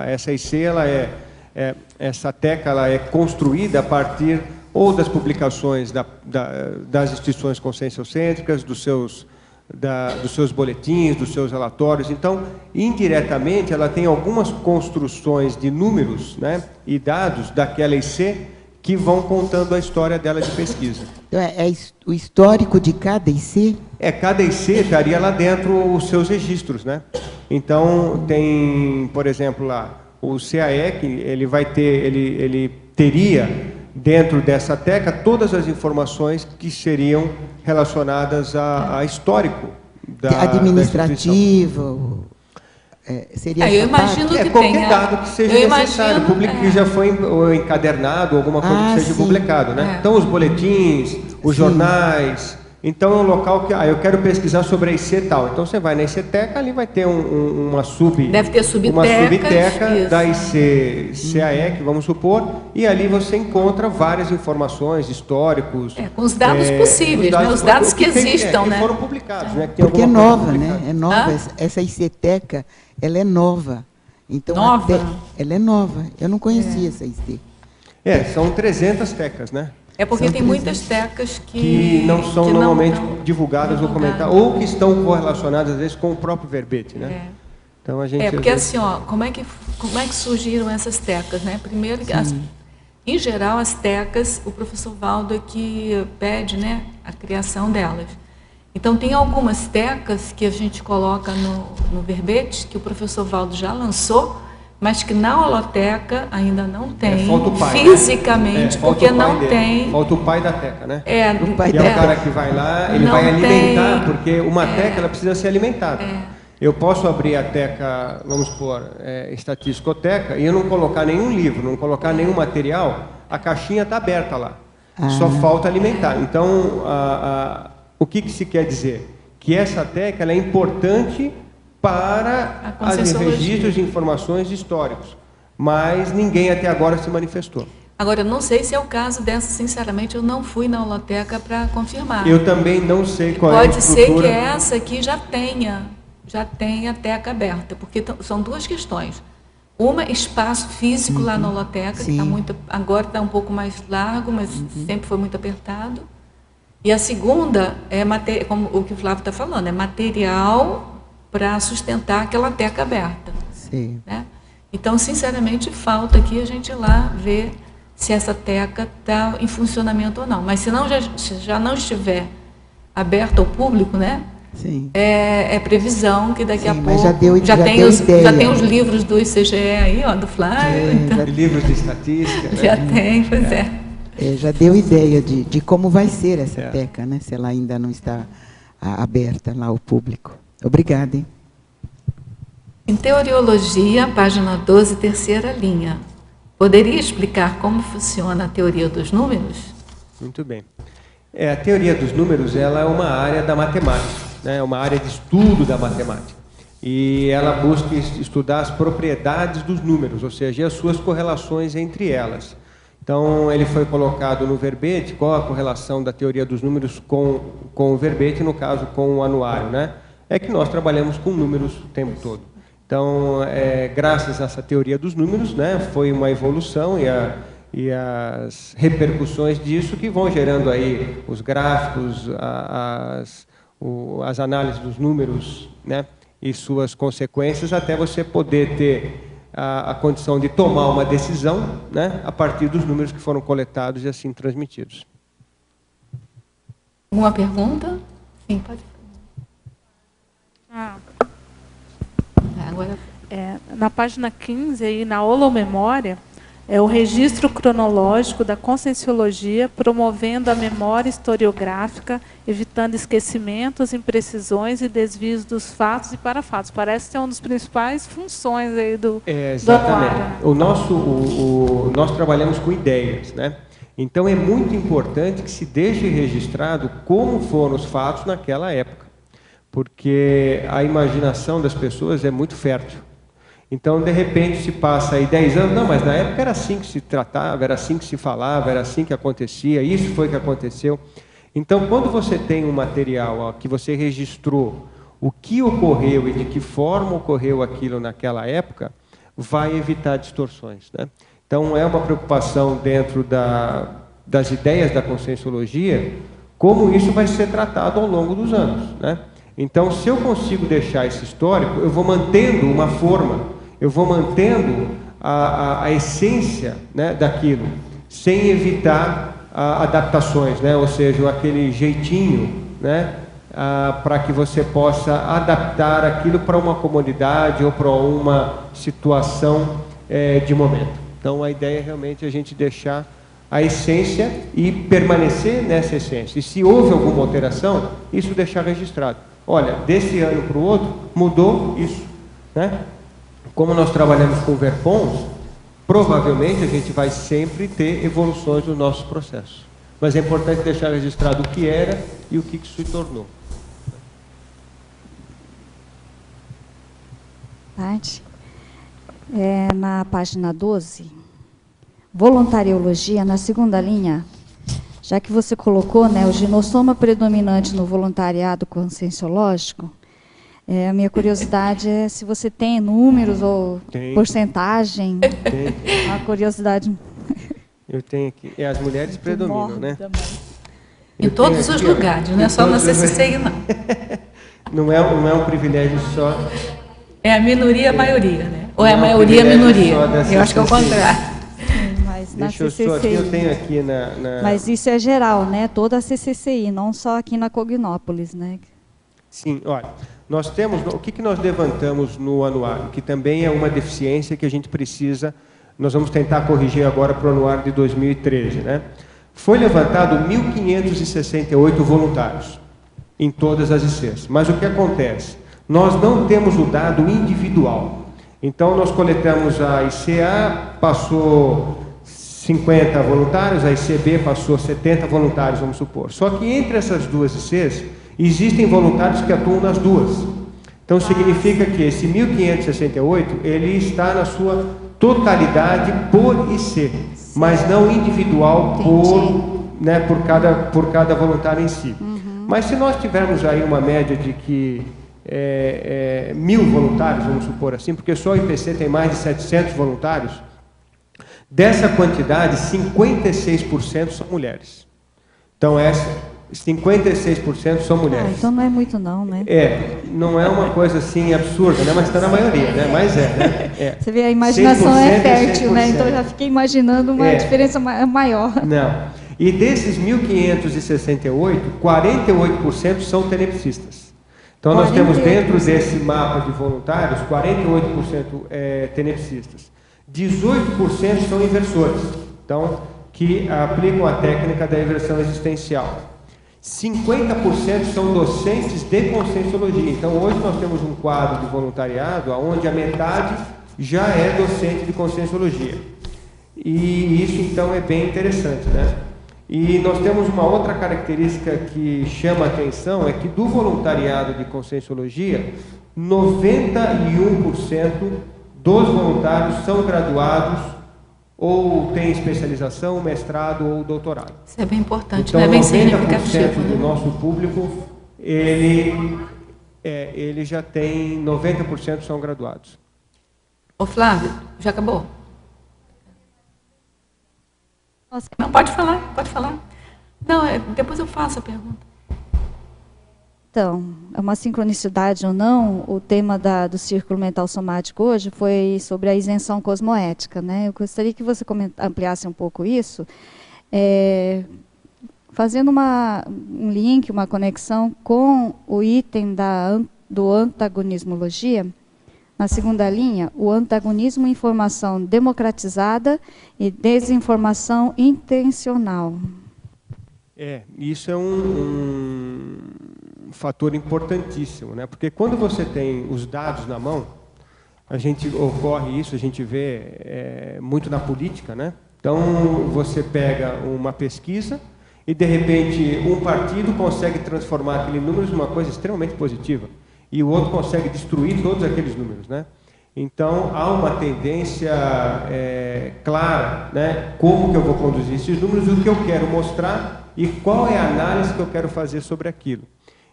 essa IC, essa teca, ela é construída a partir ou das publicações das instituições conscienciocêntricas, dos seus boletins, dos seus relatórios. Então, indiretamente, ela tem algumas construções de números, né, e dados daquela IC que vão contando a história dela de pesquisa. Então, o histórico de cada IC? Cada IC estaria lá dentro os seus registros, né? Então, tem, por exemplo, lá, o CAEC, ele teria dentro dessa teca todas as informações que seriam relacionadas a histórico da administrativo. Seria Eu imagino que qualquer tenha. dado que seja necessário, que já foi encadernado, alguma coisa que seja sim. publicado, né? Então, os boletins, os jornais. Então, é um local que eu quero pesquisar sobre a IC tal. Então, você vai na ICTeca, ali vai ter uma Deve ter subtecas, uma subteca isso. da IC CAEC, vamos supor, e ali você encontra várias informações, históricos. Com os dados possíveis, os dados que existam, que né? foram publicados, né? Porque é alguma coisa nova, né? publicada. É nova. Essa ICTeca, ela é nova. Então, Nova? Ela é nova. Eu não conhecia essa IC. São 300 tecas, né? É porque São tem 300. muitas tecas Que não são que normalmente estão divulgadas ou divulgadas. comentadas, ou que estão correlacionadas, às vezes, com o próprio verbete, né? Então, a gente... Porque às vezes, assim, ó, como é que surgiram essas tecas, né? Primeiro, em geral, as tecas, o professor Valdo é que pede, né, a criação delas. Então, tem algumas tecas que a gente coloca no verbete, que o professor Valdo já lançou, mas que na holoteca ainda não tem, falta o pai, fisicamente, né? Falta porque o pai não dele. tem... Falta o pai da teca, né? O pai Que é o dela. cara que vai lá, ele Não vai alimentar, tem- porque uma teca ela precisa ser alimentada. Eu posso abrir a teca, vamos supor, estatísticoteca, e eu não colocar nenhum livro, não colocar nenhum material, a caixinha está aberta lá. Só falta alimentar. Então, o que se quer dizer? Que essa teca ela é importante para A os Conscienciologia. registros de informações históricos, mas ninguém até agora se manifestou. Agora, eu não sei se é o caso dessa, sinceramente, eu não fui na holoteca para confirmar. Eu também não sei qual é a Pode ser estrutura. que essa aqui já tenha a teca aberta, porque são duas questões. Uma, espaço físico lá na holoteca, que agora está um pouco mais largo, mas sempre foi muito apertado. E a segunda é, como o que o Flávio está falando, é material para sustentar aquela teca aberta. Sim. Né? Então, sinceramente, falta aqui a gente ir lá ver se essa teca está em funcionamento ou não. Mas se já não estiver aberta ao público, né? Sim. É previsão que daqui a Sim, pouco mas já deu tem ideia. os livros do ICGE aí, ó, do Flávio. Então, Livros de estatística. já Né? tem, pois é. Já deu ideia de como vai ser essa teca, né? Se ela ainda não está aberta lá ao público. Obrigada, hein? Em Teoriologia, página 12, terceira linha. Poderia explicar como funciona a teoria dos números? Muito bem. A teoria dos números ela é uma área da matemática, né? É uma área de estudo da matemática. E ela busca estudar as propriedades dos números, ou seja, as suas correlações entre elas. Então, ele foi colocado no verbete, qual a correlação da teoria dos números com o verbete, no caso, com o anuário, né? É que nós trabalhamos com números o tempo todo. Então, graças a essa teoria dos números, né, foi uma evolução e as repercussões disso que vão gerando aí os gráficos, as análises dos números, né, e suas consequências, até você poder ter a condição de tomar uma decisão, né, a partir dos números que foram coletados e assim transmitidos. Alguma pergunta? Sim, pode. Agora... na página 15, aí, na holomemória, é o registro cronológico da Conscienciologia, promovendo a memória historiográfica, evitando esquecimentos, imprecisões e desvios dos fatos e parafatos. Parece ser uma das principais funções aí do exatamente. anuário. Nós trabalhamos com ideias, né? Então é muito importante que se deixe registrado como foram os fatos naquela época, porque a imaginação das pessoas é muito fértil. Então, de repente, se passa aí 10 anos, não, mas na época era assim que se tratava, era assim que se falava, era assim que acontecia, isso foi que aconteceu. Então, quando você tem um material que você registrou o que ocorreu e de que forma ocorreu aquilo naquela época, vai evitar distorções, né? Então, é uma preocupação dentro das ideias da Conscienciologia, como isso vai ser tratado ao longo dos anos, né? Então, se eu consigo deixar esse histórico, eu vou mantendo uma forma, eu vou mantendo a essência, né, daquilo, sem evitar adaptações, né? Ou seja, aquele jeitinho, né, para que você possa adaptar aquilo para uma comodidade ou para uma situação de momento. Então, a ideia é realmente a gente deixar a essência e permanecer nessa essência. E se houve alguma alteração, isso deixar registrado. Olha, desse ano para o outro, mudou isso, né? Como nós trabalhamos com verpons, provavelmente a gente vai sempre ter evoluções nos nossos processos. Mas é importante deixar registrado o que era e o que se tornou. Tati, na página 12, voluntariologia, na segunda linha, já que você colocou, né, o ginossoma predominante no voluntariado conscienciológico, A minha curiosidade é se você tem números ou Tem. porcentagem. Tem. Uma curiosidade. Eu tenho aqui. As mulheres predominam, né? Em todos os lugares, não é só na CCCI, não. Não é um privilégio só. É a minoria, a maioria, né? Ou é a Não é um maioria, a privilégio minoria. só da Eu acho que é o CCCI. contrário. Mas na Deixa eu CCCI. só aqui, eu tenho aqui na... Mas isso é geral, né? Toda a CCCI, não só aqui na Cognópolis, né? Sim, olha, nós temos, o que nós levantamos no anuário, que também é uma deficiência que a gente precisa, nós vamos tentar corrigir agora para o anuário de 2013, né? Foi levantado 1.568 voluntários em todas as ICs, mas o que acontece? Nós não temos o dado individual, então nós coletamos a ICA, passou 50 voluntários, a ICB passou 70 voluntários, vamos supor, só que entre essas duas ICs, existem voluntários que atuam nas duas. Então, significa que esse 1.568, ele está na sua totalidade por IC, mas não individual por cada voluntário em si. Mas se nós tivermos aí uma média de que 1.000 voluntários, vamos supor assim, porque só o IPC tem mais de 700 voluntários, dessa quantidade, 56% são mulheres. Então, 56% são mulheres. Então não é muito não, né? Não é uma coisa assim absurda, né? Mas está na maioria, né? Mas né? Você vê, a imaginação é 100% fértil, né? 100%. Então eu já fiquei imaginando uma diferença maior. Não. E desses 1.568, 48% são tenepsistas. Então nós temos dentro desse mapa de voluntários, 48% tenepsistas. 18% são inversores, então, que aplicam a técnica da inversão existencial. 50% são docentes de conscienciologia. Então, hoje nós temos um quadro de voluntariado onde a metade já é docente de conscienciologia. E isso, então, é bem interessante, né? E nós temos uma outra característica que chama a atenção, é que do voluntariado de conscienciologia, 91% dos voluntários são graduados ou tem especialização, mestrado ou doutorado. Isso é bem importante, então, né? É bem 90% significativo. do nosso público, ele já tem 90% são graduados. Ô Flávio, já acabou? Nossa. Não, pode falar, pode falar. Não, depois eu faço a pergunta. Então, é uma sincronicidade ou não, o tema do Círculo Mental Somático hoje foi sobre a isenção cosmoética, né? Eu gostaria que você ampliasse um pouco isso, fazendo um link, uma conexão com o item do antagonismologia, na segunda linha, o antagonismo, informação democratizada e desinformação intencional. Isso é um fator importantíssimo, né? Porque quando você tem os dados na mão, a gente vê muito na política, né? Então, você pega uma pesquisa e, de repente, um partido consegue transformar aquele número numa coisa extremamente positiva e o outro consegue destruir todos aqueles números, né? Então, há uma tendência clara, né? Como que eu vou conduzir esses números, o que eu quero mostrar e qual é a análise que eu quero fazer sobre aquilo.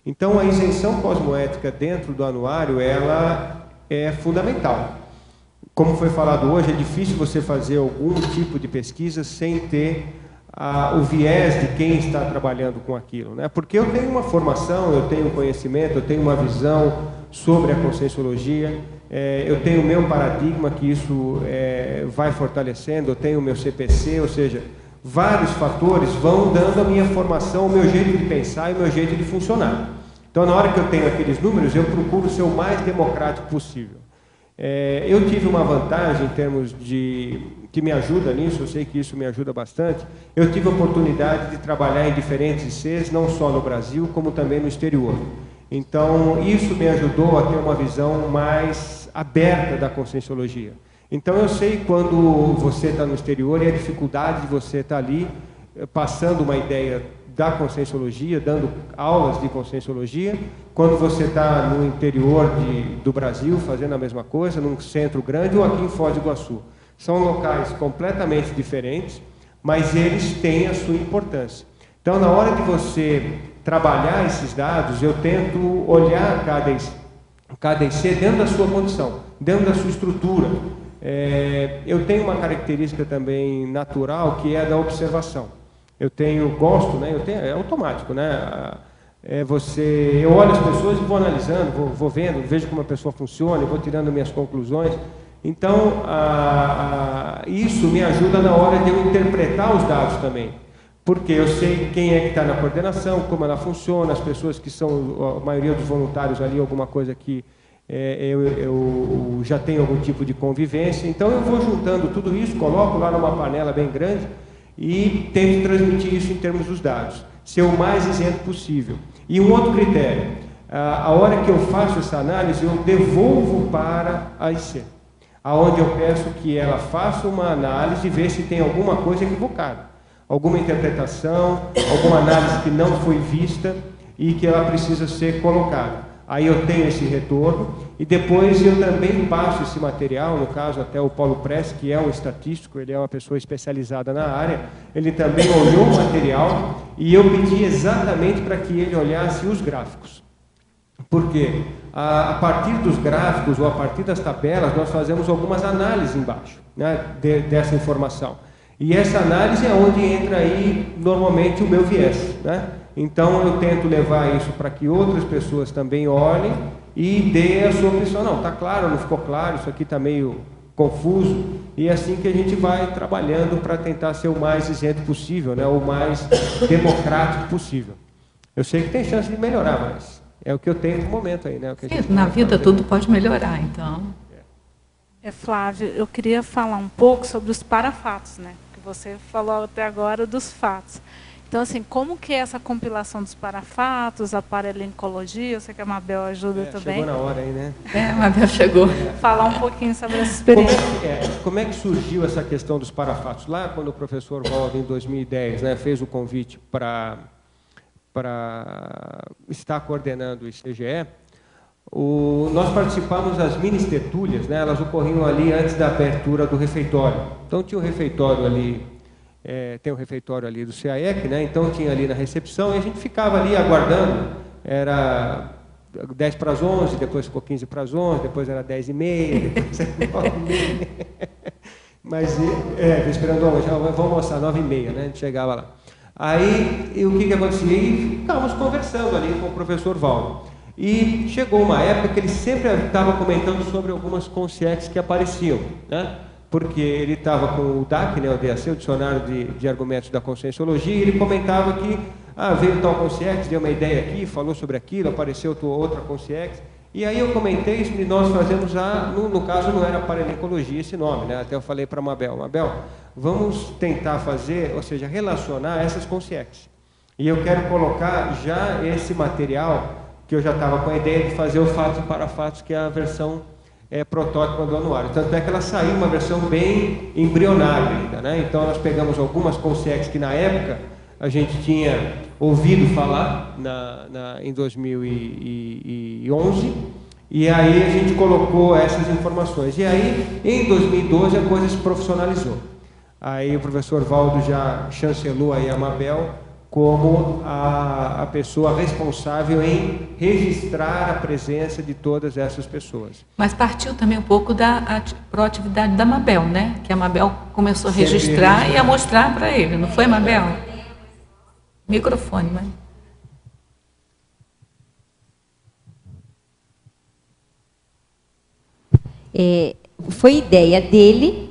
Então, a isenção cosmoética dentro do anuário, ela é fundamental. Como foi falado hoje, é difícil você fazer algum tipo de pesquisa sem ter o viés de quem está trabalhando com aquilo, né? Porque eu tenho uma formação, eu tenho um conhecimento, eu tenho uma visão sobre a conscienciologia, eu tenho o meu paradigma, que isso vai fortalecendo, eu tenho o meu CPC, ou seja, vários fatores vão dando a minha formação, o meu jeito de pensar e o meu jeito de funcionar. Então, na hora que eu tenho aqueles números, eu procuro ser o mais democrático possível. Eu tive uma vantagem em termos que me ajuda nisso, eu sei que isso me ajuda bastante. Eu tive a oportunidade de trabalhar em diferentes ICs, não só no Brasil, como também no exterior. Então, isso me ajudou a ter uma visão mais aberta da conscienciologia. Então, eu sei quando você está no exterior e a dificuldade de você estar ali passando uma ideia da conscienciologia, dando aulas de conscienciologia, quando você está no interior do Brasil, fazendo a mesma coisa, num centro grande, ou aqui em Foz do Iguaçu. São locais completamente diferentes, mas eles têm a sua importância. Então, na hora de você trabalhar esses dados, eu tento olhar cada IC dentro da sua condição, dentro da sua estrutura. Eu tenho uma característica também natural, que é a da observação. Gosto, né? É automático, né? Eu olho as pessoas e vou analisando, vou vendo, vejo como a pessoa funciona, e vou tirando minhas conclusões. Então, isso me ajuda na hora de eu interpretar os dados também. Porque eu sei quem é que está na coordenação, como ela funciona, as pessoas que são, a maioria dos voluntários ali, alguma coisa que eu já tenho algum tipo de convivência. Então, eu vou juntando tudo isso, coloco lá numa panela bem grande e tento transmitir isso em termos dos dados, ser o mais isento possível. E um outro critério, a hora que eu faço essa análise, eu devolvo para a IC, aonde eu peço que ela faça uma análise e veja se tem alguma coisa equivocada, alguma interpretação, alguma análise que não foi vista e que ela precisa ser colocada. Aí eu tenho esse retorno e depois eu também passo esse material, no caso até o Paulo Press, que é um estatístico, ele é uma pessoa especializada na área, ele também olhou o material e eu pedi exatamente para que ele olhasse os gráficos. Porque a partir dos gráficos ou a partir das tabelas nós fazemos algumas análises embaixo, né, dessa informação. E essa análise é onde entra aí normalmente o meu viés, né? Então eu tento levar isso para que outras pessoas também olhem e dê a sua opinião. Não, está claro, não ficou claro, isso aqui está meio confuso. E é assim que a gente vai trabalhando para tentar ser o mais isento possível, né? O mais democrático possível. Eu sei que tem chance de melhorar, mas é o que eu tenho no momento aí, né? O que a gente Na vida tudo pode melhorar, então. Flávio, eu queria falar um pouco sobre os parafatos, né? Que você falou até agora dos fatos. Então, assim, como que é essa compilação dos parafatos, a paralencologia? Eu sei que a Mabel ajuda também. Chegou na hora aí, né? A Mabel chegou. Falar um pouquinho sobre essa experiência. Como é que surgiu essa questão dos parafatos? Lá, quando o professor Valdo, em 2010, né, fez o convite para estar coordenando o ICGE, nós participamos das mini-tertúlias, né, elas ocorriam ali antes da abertura do refeitório. Então, tinha o refeitório ali, tem o refeitório ali do CAEC, né, então tinha ali na recepção, e a gente ficava ali aguardando, era 10 para as 11, depois ficou 15 para as 11, depois era 10 e meia, depois era 9 e meia. Mas, esperando, vamos almoçar, 9 e meia, né, a gente chegava lá. Aí, o que acontecia? E ficávamos conversando ali com o professor Valdo. E chegou uma época que ele sempre estava comentando sobre algumas consciências que apareciam, né? Porque ele estava com o DAC, né, o DAC, o Dicionário de Argumentos da Conscienciologia, e ele comentava que veio tal consciência, deu uma ideia aqui, falou sobre aquilo, apareceu outra consciência. E aí eu comentei isso, e nós fazemos no caso não era paralencologia esse nome, né? Até eu falei para a Mabel, vamos tentar fazer, ou seja, relacionar essas consciências. E eu quero colocar já esse material, que eu já estava com a ideia de fazer o Fatos e Parafatos, que é a versão protótipo do anuário. Tanto é que ela saiu uma versão bem embrionária ainda, né? Então nós pegamos algumas consciências que na época a gente tinha ouvido falar em 2011, e aí a gente colocou essas informações. E aí, em 2012, a coisa se profissionalizou. Aí o professor Valdo já chancelou aí a Mabel como a pessoa responsável em registrar a presença de todas essas pessoas. Mas partiu também um pouco da proatividade da Mabel, né? Que a Mabel começou a registrar e a mostrar para ele, não foi, Mabel? Microfone, mãe. Foi ideia dele,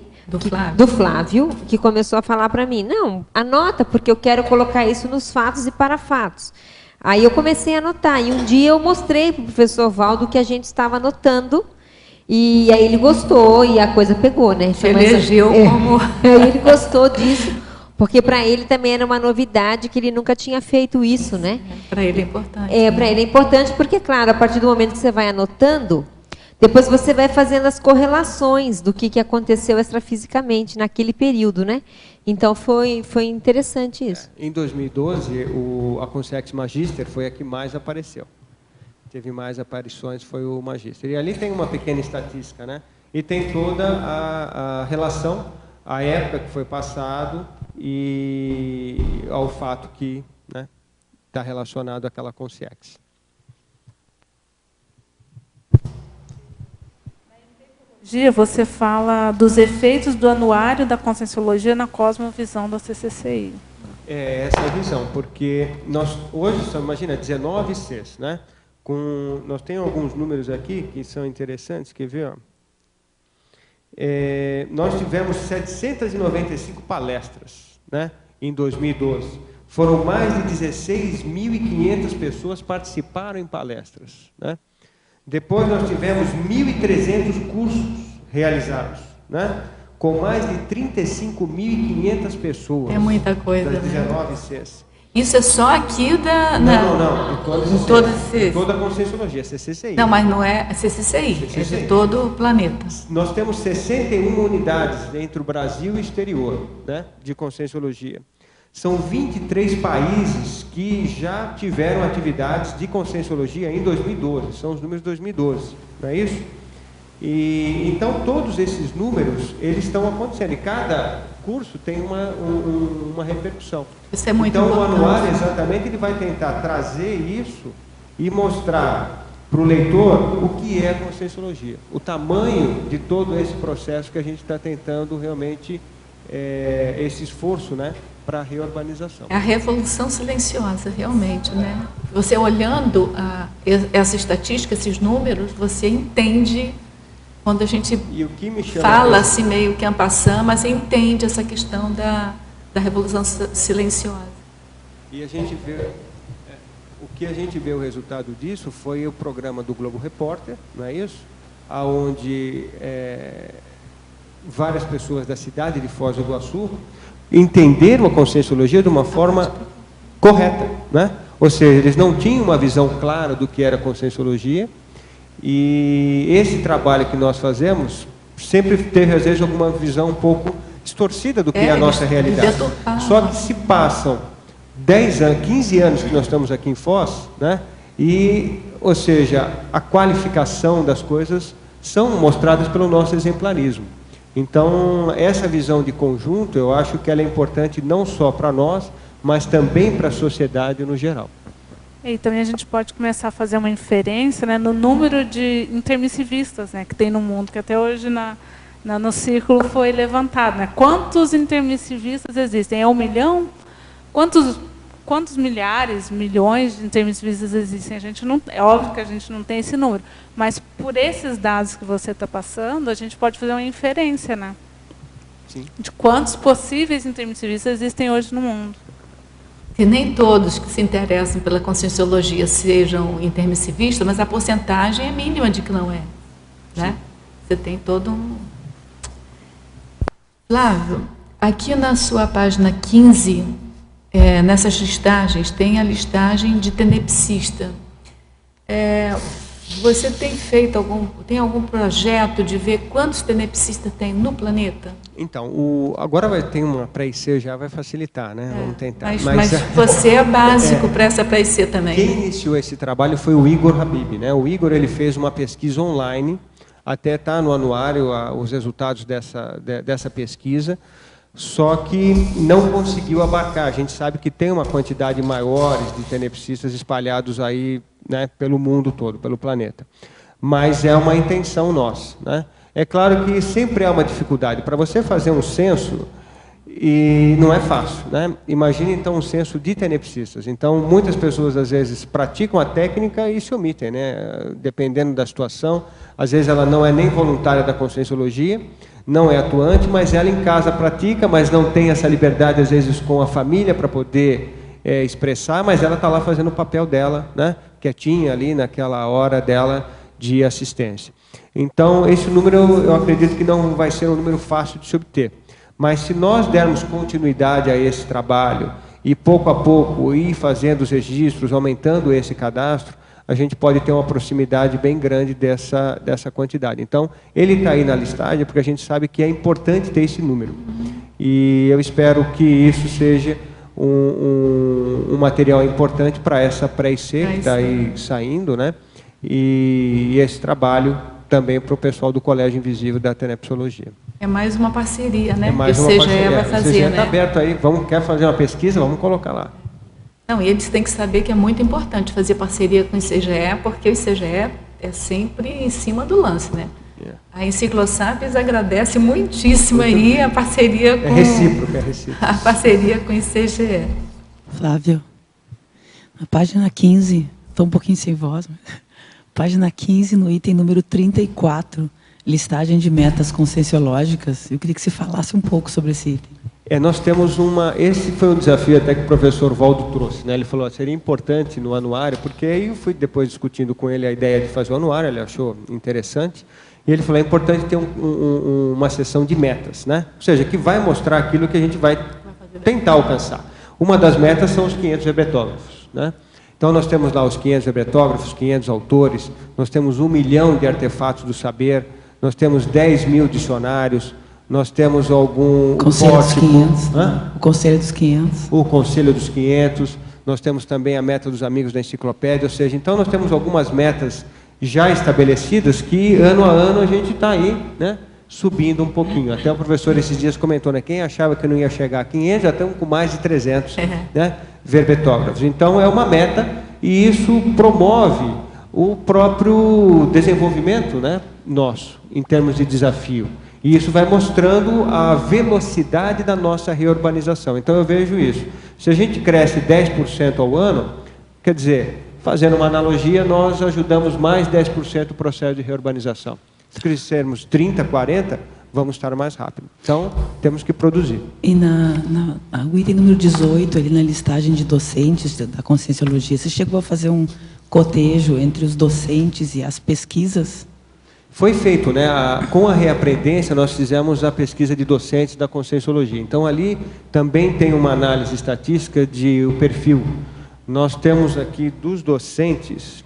do Flávio, que começou a falar para mim, não, anota, porque eu quero colocar isso nos fatos e parafatos. Aí eu comecei a anotar, e um dia eu mostrei para o professor Valdo que a gente estava anotando, e aí ele gostou, e a coisa pegou, né? Se elegeu como... Aí ele gostou disso, porque para ele também era uma novidade, que ele nunca tinha feito isso, né? Para ele é importante. Para ele é importante, porque, claro, a partir do momento que você vai anotando, depois você vai fazendo as correlações do que aconteceu extrafisicamente naquele período, né? Então foi interessante isso. Em 2012, a Consciex Magister foi a que mais apareceu. Teve mais aparições, foi o Magister. E ali tem uma pequena estatística, né? E tem toda a relação, a época que foi passado e ao fato que está relacionado àquela Consciex. Gia, você fala dos efeitos do anuário da Conscienciologia na cosmovisão da CCCI. É essa a visão, porque nós hoje, imagina, 19 Cs, né? Nós temos alguns números aqui que são interessantes, quer ver? Ó? Nós tivemos 795 palestras, né, em 2012. Foram mais de 16.500 pessoas que participaram em palestras, né? Depois nós tivemos 1.300 cursos realizados, né, com mais de 35.500 pessoas. É muita coisa, das 19 né? Cs. Isso é só aqui da... Não. De toda a Conscienciologia, CCCI. Não, mas não é CCCI, é de todo o planeta. Nós temos 61 unidades entre o Brasil e o exterior, né, de Conscienciologia. São 23 países que já tiveram atividades de Conscienciologia em 2012. São os números de 2012, não é isso? E, então, todos esses números, eles estão acontecendo. E cada curso tem uma repercussão. Isso é muito então, importante. o anuário, exatamente, ele vai tentar trazer isso e mostrar para o leitor o que é a Conscienciologia. O tamanho de todo esse processo que a gente está tentando realmente, esse esforço, né, para a reurbanização. É a revolução silenciosa, realmente, né? Você olhando essa estatística, esses números, você entende, quando a gente fala assim meio que en passant, mas entende essa questão da revolução silenciosa. E a gente vê, o que a gente vê o resultado disso foi o programa do Globo Repórter, não é isso? Onde várias pessoas da cidade de Foz do Iguaçu entenderam a Conscienciologia de uma forma correta, né? Ou seja, eles não tinham uma visão clara do que era a Conscienciologia, e esse trabalho que nós fazemos sempre teve, às vezes, alguma visão um pouco distorcida do que é a nossa realidade. Só que se passam 10 anos, 15 anos que nós estamos aqui em Foz, né? E, ou seja, a qualificação das coisas são mostradas pelo nosso exemplarismo. Então, essa visão de conjunto, eu acho que ela é importante não só para nós, mas também para a sociedade no geral. E também a gente pode começar a fazer uma inferência, né, no número de intermissivistas, né, que tem no mundo, que até hoje no círculo foi levantado, né? Quantos intermissivistas existem? É 1 milhão? Quantos milhares, milhões de intermissivistas existem? A gente não, é óbvio que a gente não tem esse número, mas por esses dados que você está passando, a gente pode fazer uma inferência, né? Sim. De quantos possíveis intermissivistas existem hoje no mundo. E nem todos que se interessam pela Conscienciologia sejam intermissivistas, mas a porcentagem é mínima de que não é, né? Você tem todo um... Flávio, aqui na sua página 15, nessas listagens, tem a listagem de tenepsista. Você tem algum projeto de ver quantos tenepsistas tem no planeta? Então, agora vai ter uma pré-IC, já vai facilitar, né? Vamos tentar. Mas você é básico para essa pré-IC também. Quem iniciou esse trabalho foi o Igor Habib, né? O Igor, ele fez uma pesquisa online, até está no anuário os resultados dessa pesquisa, só que não conseguiu abarcar. A gente sabe que tem uma quantidade maior de tenepsistas espalhados aí, né, pelo mundo todo, pelo planeta. Mas é uma intenção nossa, né? É claro que sempre há uma dificuldade. Para você fazer um censo, e não é fácil, né? Imagine, então, um censo de tenepsistas. Então, muitas pessoas, às vezes, praticam a técnica e se omitem, né? Dependendo da situação. Às vezes, ela não é nem voluntária da Conscienciologia, não é atuante, mas ela em casa pratica, mas não tem essa liberdade, às vezes, com a família para poder expressar, mas ela está lá fazendo o papel dela, né? Quietinha ali, naquela hora dela de assistência. Então, esse número, eu acredito que não vai ser um número fácil de se obter. Mas se nós dermos continuidade a esse trabalho e pouco a pouco ir fazendo os registros, aumentando esse cadastro, a gente pode ter uma proximidade bem grande dessa quantidade. Então, ele está aí na listagem porque a gente sabe que é importante ter esse número. E eu espero que isso seja um material importante para essa pré-IC que está aí saindo, né? E esse trabalho também para o pessoal do Colégio Invisível da Tenepsologia. É mais uma parceria, né? É mais uma parceria. Vai fazer, o CGE né? está aberto aí, quer fazer uma pesquisa, vamos colocar lá. Não, e eles têm que saber que é muito importante fazer parceria com o ICGE, porque o ICGE é sempre em cima do lance, né? A Enciclosapiens agradece muitíssimo aí a parceria com... É recíproco. A parceria com o ICGE. Flávio, na página 15, estou um pouquinho sem voz, mas... página 15, no item número 34, listagem de metas conscienciológicas, eu queria que você falasse um pouco sobre esse item. Nós temos esse foi um desafio até que o professor Valdo trouxe, né? Ele falou que seria importante no anuário, porque aí eu fui depois discutindo com ele a ideia de fazer o anuário, ele achou interessante, e ele falou, é importante ter uma sessão de metas, né? Ou seja, que vai mostrar aquilo que a gente vai tentar alcançar. Uma das metas são os 500 hebretógrafos, né? Então nós temos lá os 500 hebretógrafos, 500 autores, nós temos 1 milhão de artefatos do saber, nós temos 10 mil dicionários, nós temos algum... Conselho dos 500. O Conselho dos 500. O Conselho dos 500. Nós temos também a meta dos amigos da enciclopédia. Ou seja, então nós temos algumas metas já estabelecidas que, ano a ano, a gente está aí, né, subindo um pouquinho. Até o professor esses dias comentou, né, quem achava que não ia chegar a 500, já estamos com mais de 300 né, verbetógrafos. Então, é uma meta e isso promove o próprio desenvolvimento, né, nosso, em termos de desafio. E isso vai mostrando a velocidade da nossa reurbanização. Então, eu vejo isso. Se a gente cresce 10% ao ano, quer dizer, fazendo uma analogia, nós ajudamos mais 10% o processo de reurbanização. Se crescermos 30%, 40%, vamos estar mais rápido. Então, temos que produzir. E o item número 18, ali na listagem de docentes da Conscienciologia, você chegou a fazer um cotejo entre os docentes e as pesquisas? Foi feito, né? Com a reaprendência, nós fizemos a pesquisa de docentes da Conscienciologia. Então, ali também tem uma análise estatística de o perfil. Nós temos aqui dos docentes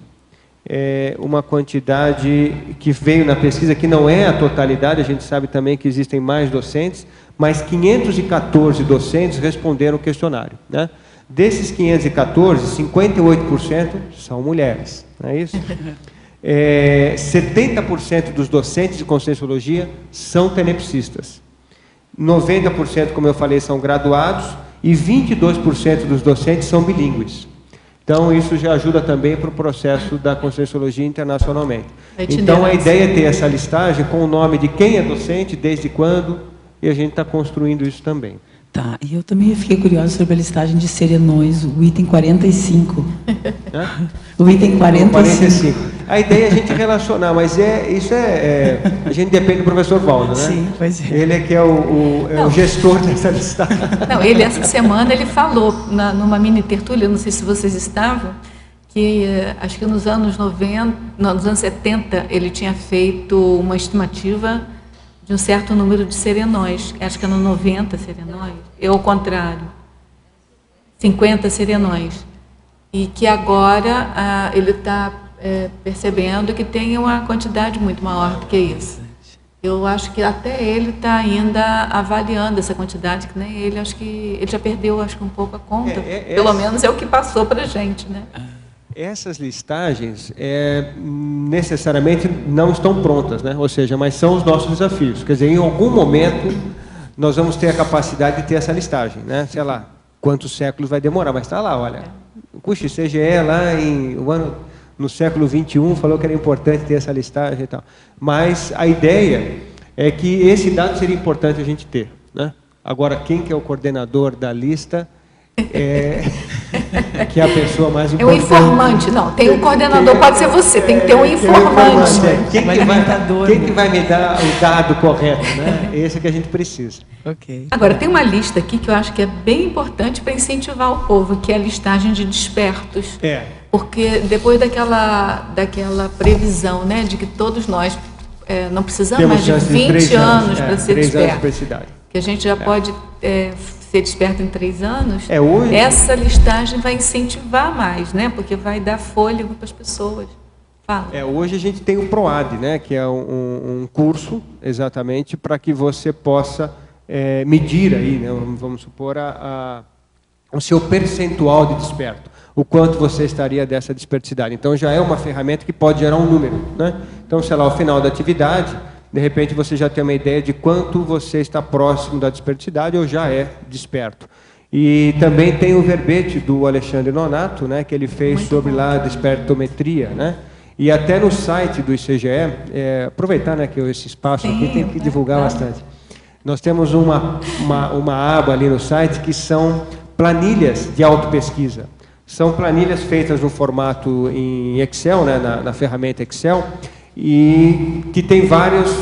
uma quantidade que veio na pesquisa, que não é a totalidade, a gente sabe também que existem mais docentes, mas 514 docentes responderam o questionário, né? Desses 514, 58% são mulheres, não é isso? 70% dos docentes de Conscienciologia são tenepsistas. 90%, como eu falei, são graduados e 22% dos docentes são bilíngues. Então, isso já ajuda também para o processo da Conscienciologia internacionalmente. Então, a ideia é ter essa listagem com o nome de quem é docente, desde quando, e a gente está construindo isso também. Tá, e eu também fiquei curiosa sobre a listagem de serenões, o item 45. O item 45. A ideia é a gente relacionar, mas a gente depende do professor Valdo, né? Sim, pois é. Ele é que é o gestor dessa listagem. Não, ele essa semana ele falou numa mini tertúlia, não sei se vocês estavam, que acho que nos anos 90, não, nos anos 70, ele tinha feito uma estimativa de um certo número de serenões, acho que eram 90 serenões, ou ao contrário, 50 serenões, e que agora ele está percebendo que tem uma quantidade muito maior do que isso. Eu acho que até ele está ainda avaliando essa quantidade, que nem ele, acho que ele já perdeu, acho que um pouco a conta, pelo menos é o que passou para a gente, né? Essas listagens necessariamente não estão prontas, né? Ou seja, mas são os nossos desafios. Quer dizer, em algum momento nós vamos ter a capacidade de ter essa listagem, né? Sei lá, quantos séculos vai demorar, mas está lá, olha. O CGE lá no século XXI falou que era importante ter essa listagem e tal. Mas a ideia é que esse dado seria importante a gente ter, né? Agora, quem que é o coordenador da lista que é a pessoa mais importante. É o informante, não. Tem um coordenador, pode ser você, tem que ter um informante. Quem que vai me dar o dado correto, né? Esse que a gente precisa. Ok. Agora, tem uma lista aqui que eu acho que é bem importante para incentivar o povo, que é a listagem de despertos. Porque depois daquela previsão, né, de que todos nós não precisamos mais de 20 anos para ser despertos, que a gente já pode ser desperto em 3 anos, hoje, essa listagem vai incentivar mais, né? Porque vai dar fôlego para as pessoas. Fala. Hoje a gente tem o PROAD, né? Que é um curso, exatamente, para que você possa medir aí, né? Vamos supor, o seu percentual de desperto, o quanto você estaria dessa desperticidade. Então, já é uma ferramenta que pode gerar um número, né? Então, sei lá, ao final da atividade, de repente você já tem uma ideia de quanto você está próximo da desperticidade ou já é desperto. E também tem o verbete do Alexandre Nonato, né, que ele fez sobre lá a despertometria, né? E até no site do ICGE, aproveitar, né, que esse espaço aqui tem que divulgar bastante. Nós temos uma aba ali no site que são planilhas de autopesquisa. São planilhas feitas no formato em Excel, né, na ferramenta Excel, e que tem vários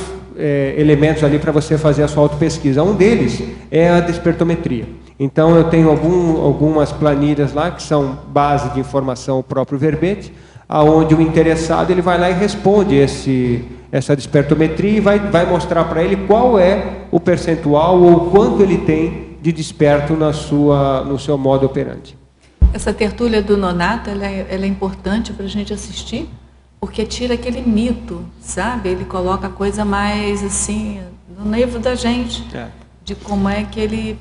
elementos ali para você fazer a sua autopesquisa. Um deles é a despertometria. Então, eu tenho algumas planilhas lá que são base de informação, o próprio verbete, aonde o interessado ele vai lá e responde essa despertometria e vai mostrar para ele qual é o percentual ou quanto ele tem de desperto no seu modo operandi. Essa tertúlia do Nonato, ela é importante para a gente assistir, porque tira aquele mito, sabe? Ele coloca a coisa mais assim, no nervo da gente, de como é que ele...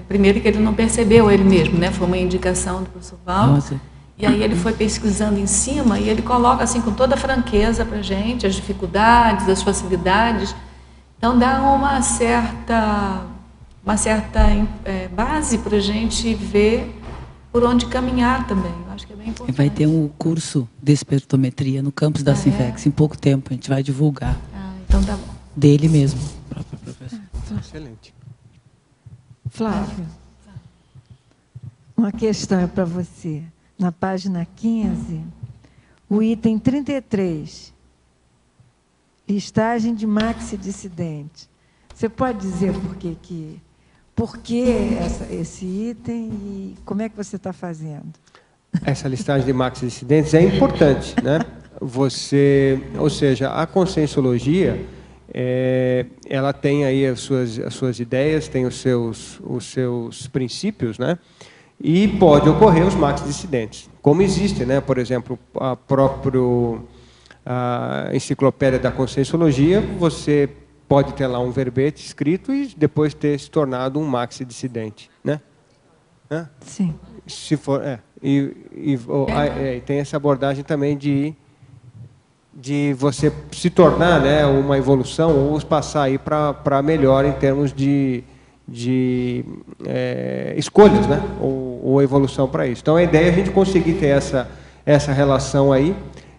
primeiro que ele não percebeu ele mesmo, né? Foi uma indicação do professor Valdo. Nossa. E aí ele foi pesquisando em cima e ele coloca assim com toda franqueza para a gente as dificuldades, as facilidades. Então dá uma certa base para a gente ver por onde caminhar também. Eu acho que é bem importante. Vai ter um curso de espertometria no campus da Sinfex em pouco tempo. A gente vai divulgar. Então tá bom. Dele mesmo, próprio professor. Excelente. Flávio, uma questão é para você. Na página 15, o item 33, listagem de maxi-dissidente. Você pode dizer por que esse item e como é que você está fazendo? Essa listagem de maxi-dissidentes é importante, né? Ou seja, a conscienciologia, ela tem aí as suas ideias, tem os seus princípios, né? E pode ocorrer os maxi-dissidentes. Como existe, né? Por exemplo, a própria enciclopédia da conscienciologia, você pode ter lá um verbete escrito e depois ter se tornado um maxi-dissidente, né? Sim. Se for, tem essa abordagem também de você se tornar, né, uma evolução ou passar aí para melhor em termos de escolhas, né, ou evolução para isso. Então a ideia é a gente conseguir ter essa relação aí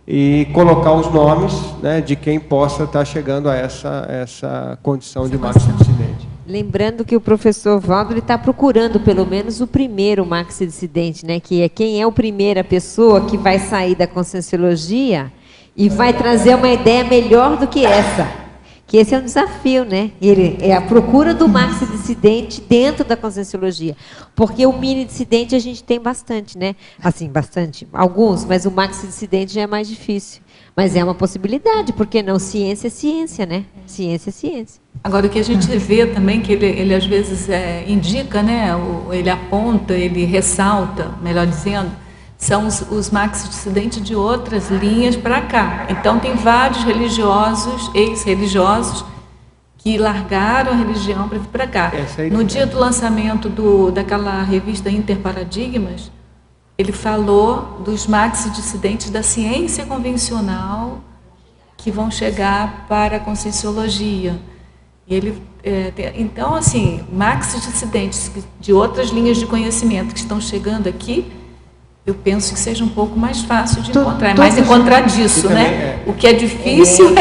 e colocar os nomes, né, de quem possa estar chegando a essa condição de maxi-dissidente. Lembrando que o professor Valdo está procurando pelo menos o primeiro maxi-dissidente, né, que é quem é a primeira pessoa que vai sair da conscienciologia e vai trazer uma ideia melhor do que essa. Que esse é um desafio, né? Ele é a procura do maxi-dissidente dentro da conscienciologia. Porque o mini-dissidente a gente tem bastante, né? Assim, bastante, alguns, mas o maxi-dissidente já é mais difícil. Mas é uma possibilidade, porque não? Ciência é ciência, né? Ciência é ciência. Agora, o que a gente vê também, que ele às vezes indica, né? Ele aponta, ele ressalta, melhor dizendo, são os maxi-dissidentes de outras linhas para cá. Então, tem vários religiosos, ex-religiosos, que largaram a religião para vir para cá. No dia do lançamento daquela revista Interparadigmas, ele falou dos maxi-dissidentes da ciência convencional que vão chegar para a conscienciologia. Então, assim, maxi-dissidentes de outras linhas de conhecimento que estão chegando aqui, eu penso que seja um pouco mais fácil de encontrar, é mais encontrar disso, né? O que é difícil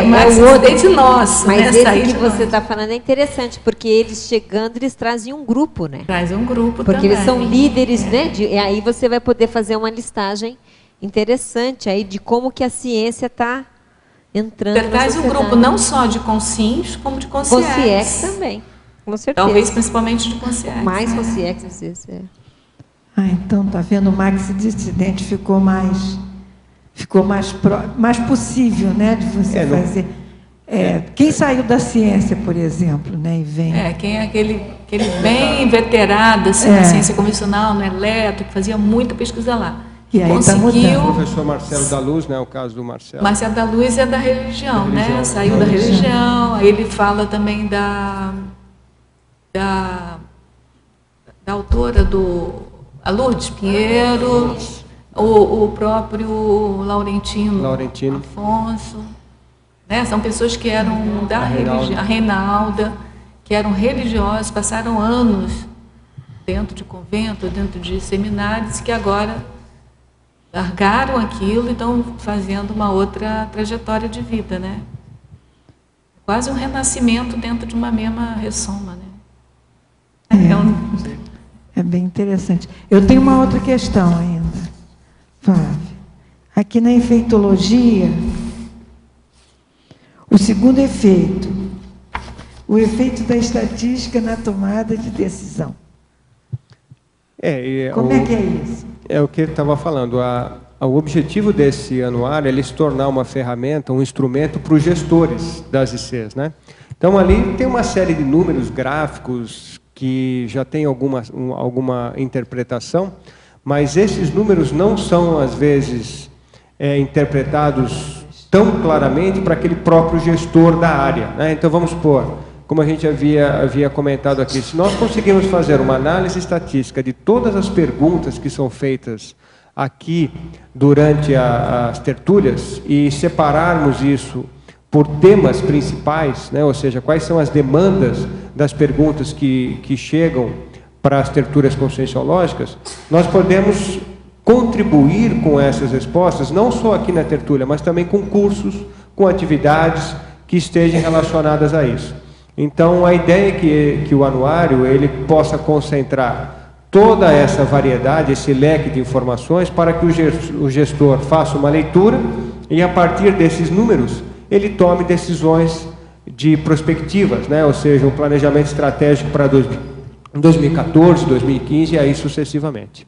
mas o dissidente nosso. Mas esse que você está falando é interessante, porque eles chegando, eles trazem um grupo, né? Trazem um grupo porque também. Eles são líderes, né? E aí você vai poder fazer uma listagem interessante aí de como que a ciência está entrando traz um grupo não só de consciência, como de consciência. Consciência também, com certeza. Talvez principalmente de consciência. Mais consciência, às vezes, então, tá vendo, o maxi-dissidente ficou mais possível, né, de você fazer. Quem saiu da ciência, por exemplo, né, e vem... quem é aquele bem veterado, assim, na ciência convencional, no eletro, que fazia muita pesquisa lá. E aí conseguiu... O professor Marcelo da Luz, né, o caso do Marcelo. Marcelo da Luz é da religião, né? Saiu da religião, aí ele fala também da autora a Lourdes Pinheiro, o próprio Laurentino Afonso, né? São pessoas que eram da religião, a Reinalda, que eram religiosos, passaram anos dentro de convento, dentro de seminários, que agora largaram aquilo e estão fazendo uma outra trajetória de vida, né? Quase um renascimento dentro de uma mesma ressoma, né? É bem interessante. Eu tenho uma outra questão ainda, Flávia. Aqui na efeitologia, o segundo efeito, o efeito da estatística na tomada de decisão. Como é que é isso? É o que eu estava falando. O objetivo desse anuário é se tornar uma ferramenta, um instrumento para os gestores das ICs, né? Então, ali tem uma série de números gráficos que já tem alguma interpretação, mas esses números não são, às vezes, interpretados tão claramente para aquele próprio gestor da área, né? Então, vamos supor, como a gente havia comentado aqui, se nós conseguirmos fazer uma análise estatística de todas as perguntas que são feitas aqui durante as tertúlias e separarmos isso por temas principais, né? Ou seja, quais são as demandas das perguntas que chegam para as tertúlias conscienciológicas, nós podemos contribuir com essas respostas, não só aqui na tertúlia, mas também com cursos, com atividades que estejam relacionadas a isso. Então, a ideia é que o anuário ele possa concentrar toda essa variedade, esse leque de informações, para que o gestor faça uma leitura e, a partir desses números, ele tome decisões de prospectivas, né? Ou seja, um planejamento estratégico para 2014, 2015 e aí sucessivamente.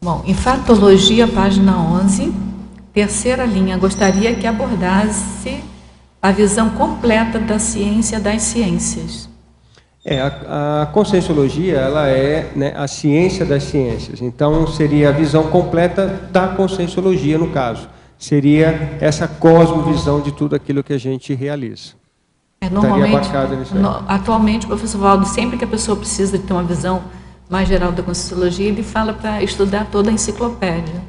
Bom, em Fatologia, página 11, terceira linha, gostaria que abordasse a visão completa da ciência das ciências. A conscienciologia, ela é, né, a ciência das ciências. Então, seria a visão completa da conscienciologia, no caso. Seria essa cosmovisão de tudo aquilo que a gente realiza. Normalmente, atualmente, o professor Valdo, sempre que a pessoa precisa de ter uma visão mais geral da conscienciologia, ele fala para estudar toda a enciclopédia,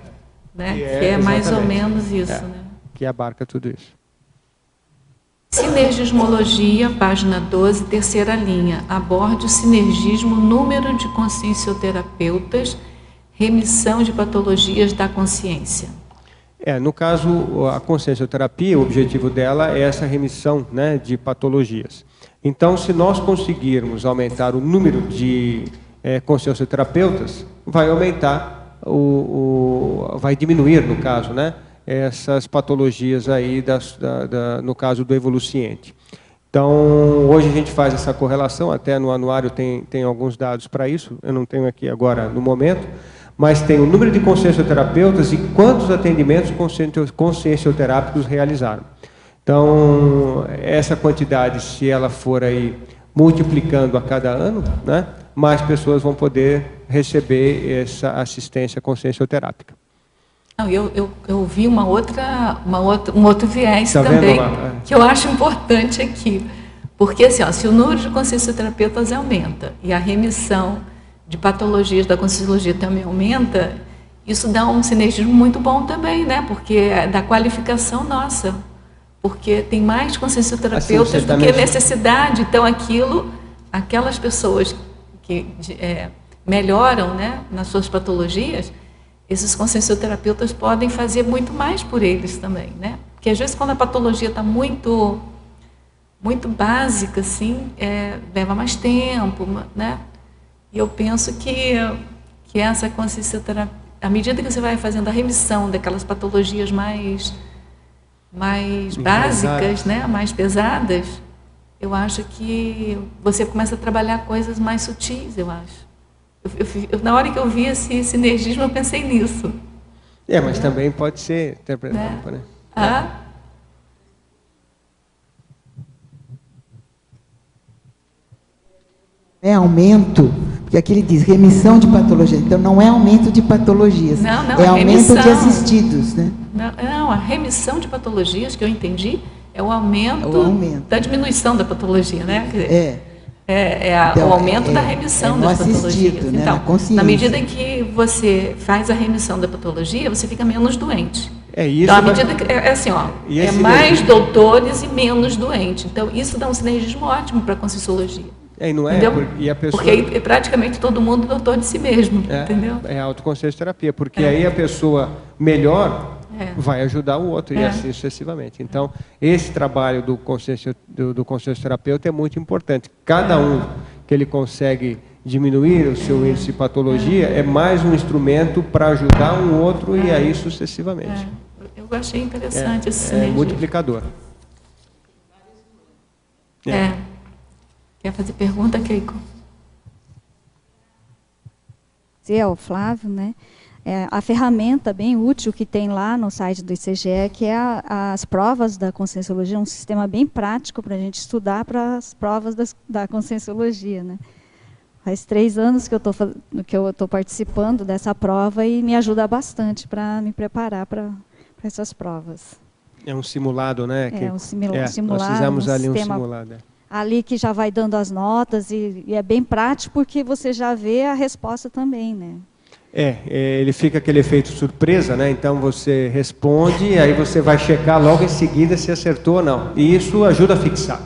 né? Que é mais ou menos isso, né? Que abarca tudo isso. Sinergismologia, página 12, terceira linha. Aborde o sinergismo, número de consciencioterapeutas, remissão de patologias da consciência. No caso, a consciencioterapia, o objetivo dela é essa remissão, né, de patologias. Então, se nós conseguirmos aumentar o número de consciencioterapeutas, vai aumentar, vai diminuir, no caso, né, essas patologias aí, no caso do evoluciente. Então, hoje a gente faz essa correlação, até no anuário tem alguns dados para isso, eu não tenho aqui agora no momento, mas tem o número de consciencioterapeutas e quantos atendimentos consciencioterápicos realizaram. Então, essa quantidade, se ela for aí multiplicando a cada ano, né, mais pessoas vão poder receber essa assistência consciencioterápica. Eu vi um outro viés também, que eu acho importante aqui. Porque, assim, se o número de consciencioterapeutas aumenta e a remissão de patologias da conscienciologia também aumenta, isso dá um sinergismo muito bom também, né? Porque é da qualificação nossa. Porque tem mais consciencioterapeutas do que necessidade. Então, aquelas pessoas que melhoram, né, nas suas patologias, esses consciencioterapeutas podem fazer muito mais por eles também, né? Porque às vezes quando a patologia está muito básica, assim, leva mais tempo, né? E eu penso que essa consciencioterapia, à medida que você vai fazendo a remissão daquelas patologias mais básicas, né? Mais pesadas, eu acho que você começa a trabalhar coisas mais sutis, eu acho. Na hora que eu vi esse sinergismo, eu pensei nisso. Mas também pode ser interpretado, né? É aumento, porque aqui ele diz remissão de patologias. Então, não é aumento de patologias. Não, é aumento remissão de assistidos, né? Não, a remissão de patologias, que eu entendi, é o aumento da diminuição da patologia, né? Quer dizer, o aumento da remissão das patologias. Né, então, na medida em que você faz a remissão da patologia, você fica menos doente. Então, à medida que mais doutores e menos doente. Então, isso dá um sinergismo ótimo para a conscienciologia. E não é, entendeu? e a pessoa... Porque aí praticamente todo mundo é doutor de si mesmo, entendeu? É autoconsciência terapia, porque aí a pessoa melhor vai ajudar o outro, e assim sucessivamente. Então, esse trabalho do consciência terapeuta é muito importante. Cada um que ele consegue diminuir o seu índice de patologia é mais um instrumento para ajudar um outro e aí sucessivamente. Eu achei interessante esse É sinergia. multiplicador. Quer fazer pergunta, Keiko? É o Flávio, né? A ferramenta bem útil que tem lá no site do ICGE, que é as provas da Conscienciologia, um sistema bem prático para a gente estudar para as provas da Conscienciologia, né? Faz 3 anos que eu estou participando dessa prova e me ajuda bastante para me preparar para essas provas. É um simulado, né? Um simulado. Nós fizemos ali um sistema simulado. Ali que já vai dando as notas e é bem prático porque você já vê a resposta também, né? Ele fica aquele efeito surpresa, né? Então você responde e aí você vai checar logo em seguida se acertou ou não. E isso ajuda a fixar.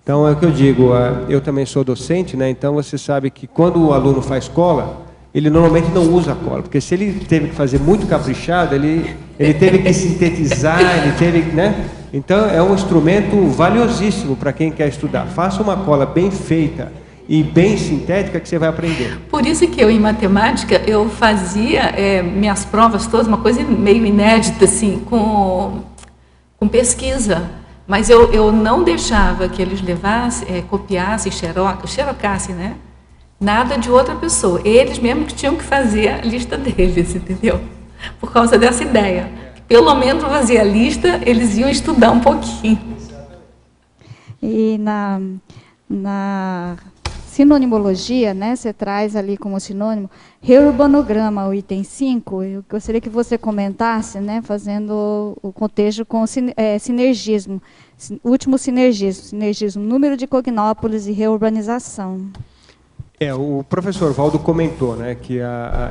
Então é o que eu digo, eu também sou docente, né? Então você sabe que quando o aluno faz cola, ele normalmente não usa cola, porque se ele teve que fazer muito caprichado, ele teve que sintetizar, ele teve, né? Então é um instrumento valiosíssimo para quem quer estudar. Faça uma cola bem feita e bem sintética que você vai aprender. Por isso que eu, em matemática, eu fazia minhas provas todas, uma coisa meio inédita, assim, com pesquisa. Mas eu não deixava que eles levassem, copiassem, xerocassem, né? Nada de outra pessoa. Eles mesmo que tinham que fazer a lista deles, entendeu? Por causa dessa ideia. Pelo menos fazer a lista, eles iam estudar um pouquinho. E na sinonimologia, né, você traz ali como sinônimo reurbanograma, o item 5. Eu gostaria que você comentasse, né, fazendo o contexto com sinergismo, último sinergismo, número de cognópolis e reurbanização. O professor Valdo comentou, né, que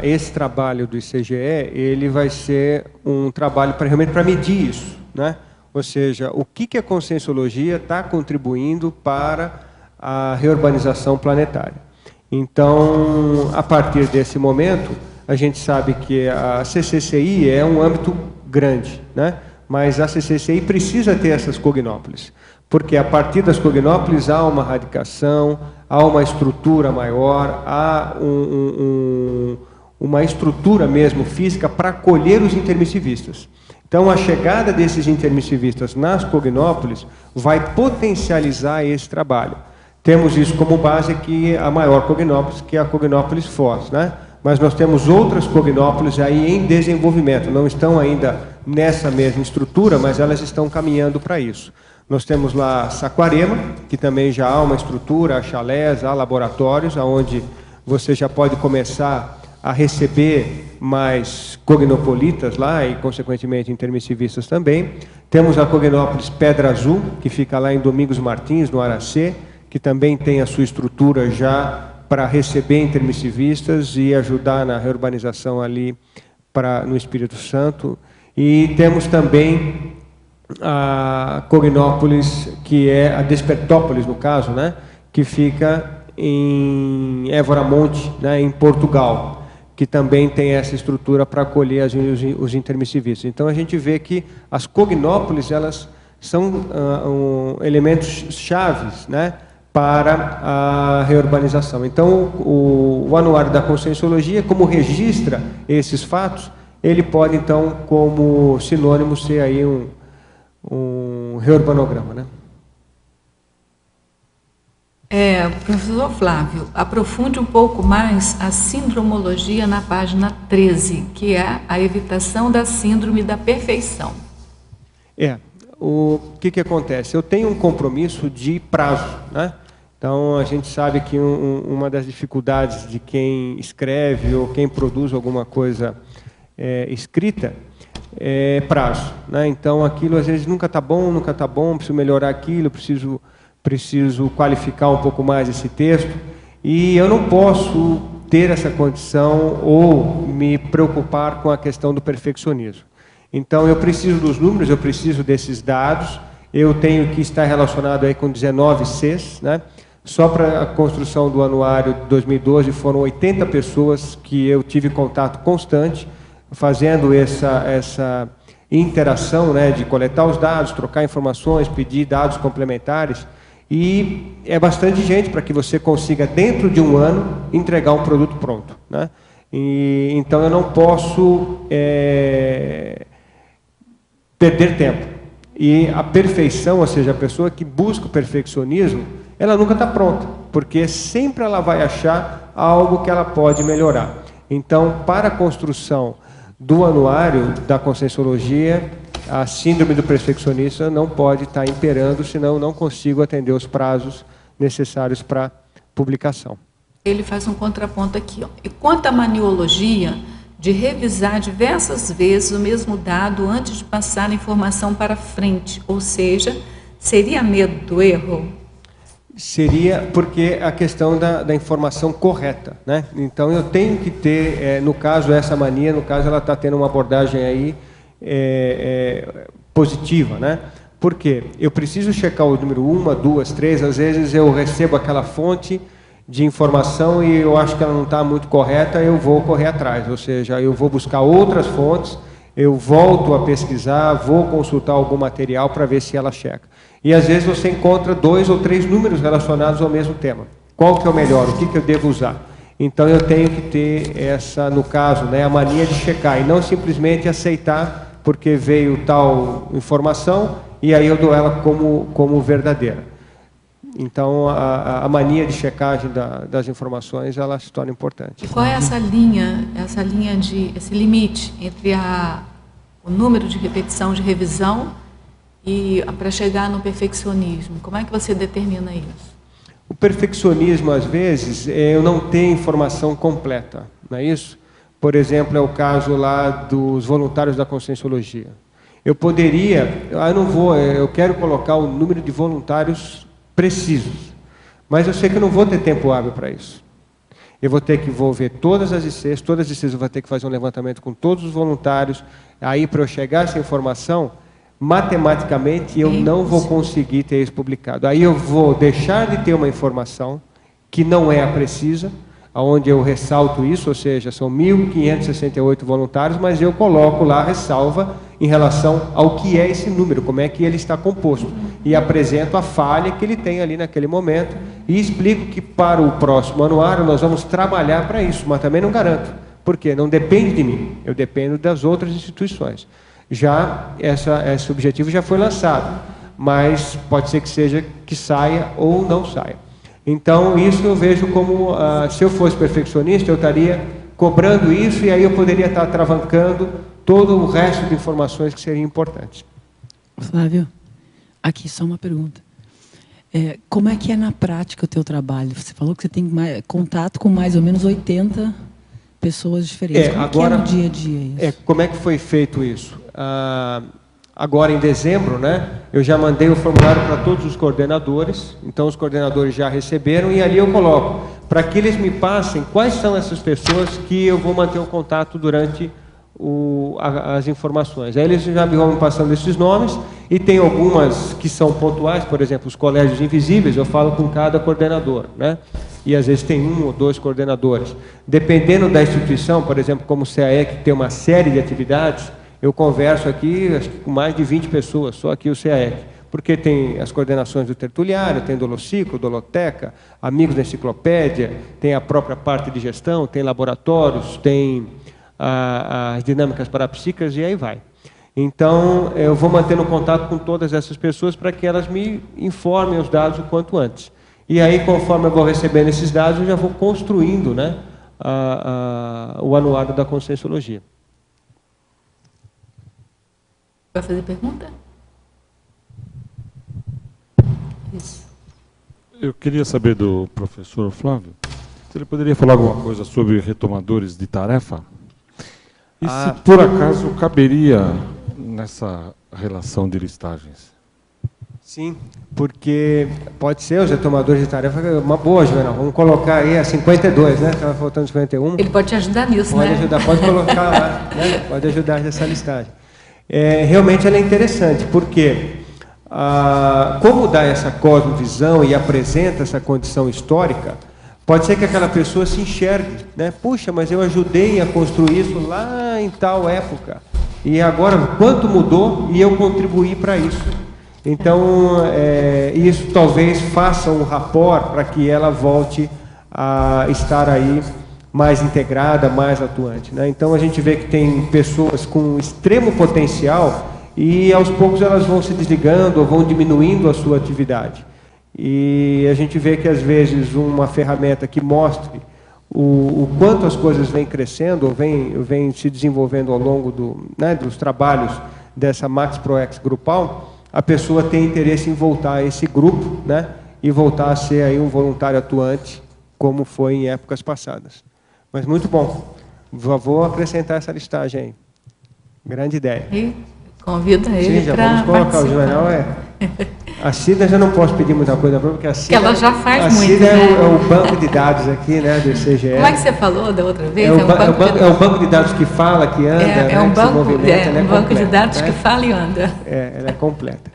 esse trabalho do ICGE, ele vai ser um trabalho realmente para medir isso, né? Ou seja, o que a conscienciologia está contribuindo para a reurbanização planetária. Então, a partir desse momento, a gente sabe que a CCCI é um âmbito grande, né? Mas a CCCI precisa ter essas cognópolis, porque a partir das cognópolis há uma radicação, há uma estrutura maior, há uma estrutura mesmo física para acolher os intermissivistas. Então, a chegada desses intermissivistas nas cognópolis vai potencializar esse trabalho. Temos isso como base aqui, a maior cognópolis, que é a Cognópolis Foz, né? Mas nós temos outras cognópolis aí em desenvolvimento, não estão ainda nessa mesma estrutura, mas elas estão caminhando para isso. Nós temos lá Saquarema, que também já há uma estrutura, há chalés, há laboratórios, onde você já pode começar a receber mais cognopolitas lá e, consequentemente, intermissivistas também. Temos a Cognópolis Pedra Azul, que fica lá em Domingos Martins, no Aracê, que também tem a sua estrutura já para receber intermissivistas e ajudar na reurbanização ali no Espírito Santo. E temos também a Cognópolis, que é a Despertópolis, no caso, né, que fica em Évora Monte, né, em Portugal, que também tem essa estrutura para acolher os intermissivistas. Então, a gente vê que as cognópolis, elas são elementos chaves, né, para a reurbanização. Então, o Anuário da Conscienciologia, como registra esses fatos, ele pode, então, como sinônimo, ser aí um reurbanograma, né? Professor Flávio, aprofunde um pouco mais a sindromologia na página 13, que é a evitação da síndrome da perfeição. O que acontece? Eu tenho um compromisso de prazo, né? Então, a gente sabe que uma das dificuldades de quem escreve ou quem produz alguma coisa escrita é prazo, né? Então, aquilo às vezes nunca está bom, preciso melhorar aquilo, preciso qualificar um pouco mais esse texto, e eu não posso ter essa condição ou me preocupar com a questão do perfeccionismo. Então, eu preciso dos números, eu preciso desses dados, eu tenho que estar relacionado aí com 19 Cs, né? Só para a construção do anuário de 2012 foram 80 pessoas que eu tive contato constante, fazendo essa interação, né, de coletar os dados, trocar informações, pedir dados complementares. E é bastante gente para que você consiga, dentro de um ano, entregar um produto pronto, né? Então eu não posso perder tempo. E a perfeição, ou seja, a pessoa que busca o perfeccionismo, ela nunca está pronta, porque sempre ela vai achar algo que ela pode melhorar. Então, para a construção do anuário da Conscienciologia, a síndrome do perfeccionista não pode estar imperando, senão eu não consigo atender os prazos necessários para publicação. Ele faz um contraponto aqui, ó. E quanto à maniologia, de revisar diversas vezes o mesmo dado antes de passar a informação para frente, ou seja, seria medo do erro? Seria porque a questão da informação correta, né? Então eu tenho que ter, no caso, essa mania, no caso ela está tendo uma abordagem aí positiva, né? Por quê? Eu preciso checar o número 1, 2, 3, às vezes eu recebo aquela fonte de informação e eu acho que ela não está muito correta, eu vou correr atrás, ou seja, eu vou buscar outras fontes, eu volto a pesquisar, vou consultar algum material para ver se ela checa. E às vezes você encontra 2 ou 3 números relacionados ao mesmo tema. Qual que é o melhor? O que eu devo usar? Então eu tenho que ter essa, no caso, né, a mania de checar e não simplesmente aceitar porque veio tal informação e aí eu dou ela como verdadeira. Então a mania de checagem das informações, ela se torna importante. E qual é esse limite entre o número de repetição de revisão e para chegar no perfeccionismo? Como é que você determina isso? O perfeccionismo, às vezes, eu não tenho informação completa, não é isso? Por exemplo, é o caso lá dos voluntários da Conscienciologia. Eu poderia, eu quero colocar o número de voluntários precisos, mas eu sei que eu não vou ter tempo hábil para isso. Eu vou ter que envolver todas as ICs eu vou ter que fazer um levantamento com todos os voluntários, aí para eu chegar a essa informação, matematicamente eu não vou conseguir ter isso publicado. Aí eu vou deixar de ter uma informação que não é a precisa, onde eu ressalto isso, ou seja, são 1.568 voluntários, mas eu coloco lá a ressalva em relação ao que é esse número, como é que ele está composto. E apresento a falha que ele tem ali naquele momento e explico que para o próximo anuário nós vamos trabalhar para isso, mas também não garanto. Por quê? Não depende de mim, eu dependo das outras instituições. Já esse objetivo já foi lançado, mas pode ser que saia ou não saia. Então, isso eu vejo como, se eu fosse perfeccionista, eu estaria cobrando isso e aí eu poderia estar travancando todo o resto de informações que seriam importantes. Flávio, aqui só uma pergunta. Como é que é na prática o teu trabalho? Você falou que você tem contato com mais ou menos 80 pessoas diferentes. Como agora, é no dia a dia isso? Como é que foi feito isso? Agora em dezembro, né, eu já mandei o formulário para todos os coordenadores, então os coordenadores já receberam e ali eu coloco, para que eles me passem quais são essas pessoas que eu vou manter o contato durante as informações. Aí eles já me vão passando esses nomes e tem algumas que são pontuais, por exemplo, os colégios invisíveis, eu falo com cada coordenador, né? E às vezes tem 1 ou 2 coordenadores. Dependendo da instituição, por exemplo, como o CAEC, que tem uma série de atividades, eu converso aqui, acho que com mais de 20 pessoas, só aqui o CAEC, porque tem as coordenações do tertuliário, tem Dolociclo, Doloteca, Amigos da Enciclopédia, tem a própria parte de gestão, tem laboratórios, tem as dinâmicas parapsíquicas e aí vai. Então, eu vou mantendo contato com todas essas pessoas para que elas me informem os dados o quanto antes. E aí, conforme eu vou recebendo esses dados, eu já vou construindo, né, o anuário da Conscienciologia. Vai fazer pergunta? Isso. Eu queria saber do professor Flávio, se ele poderia falar alguma coisa sobre retomadores de tarefa? E se por acaso caberia nessa relação de listagens? Sim, porque pode ser os retomadores de tarefa, uma boa, Joana. Vamos colocar aí a 52, né? Estava faltando 51. Ele pode te ajudar nisso, pode né? Ajudar, pode colocar lá, né? Pode ajudar nessa listagem. Realmente ela é interessante, porque como dá essa cosmovisão e apresenta essa condição histórica, pode ser que aquela pessoa se enxergue, né? Puxa, mas eu ajudei a construir isso lá em tal época, e agora quanto mudou e eu contribuí para isso. Então, isso talvez faça um rapport para que ela volte a estar aí mais integrada, mais atuante, né? Então, a gente vê que tem pessoas com extremo potencial e, aos poucos, elas vão se desligando ou vão diminuindo a sua atividade. E a gente vê que, às vezes, uma ferramenta que mostre o quanto as coisas vêm crescendo ou vêm se desenvolvendo ao longo dos trabalhos dessa Max ProEx grupal, a pessoa tem interesse em voltar a esse grupo, né, e voltar a ser aí um voluntário atuante, como foi em épocas passadas. Mas muito bom. Vou acrescentar essa listagem aí. Grande ideia. E convida ele para vamos colocar o jornal. A Cida já não posso pedir muita coisa, porque a Cida, ela já faz a muito, Cida né? é o banco de dados aqui, né, do ICGE. Como é que você falou da outra vez? É o banco de dados que fala, que anda, né, um que se movimenta. Um banco de dados, né? que fala e anda. Ela é completa.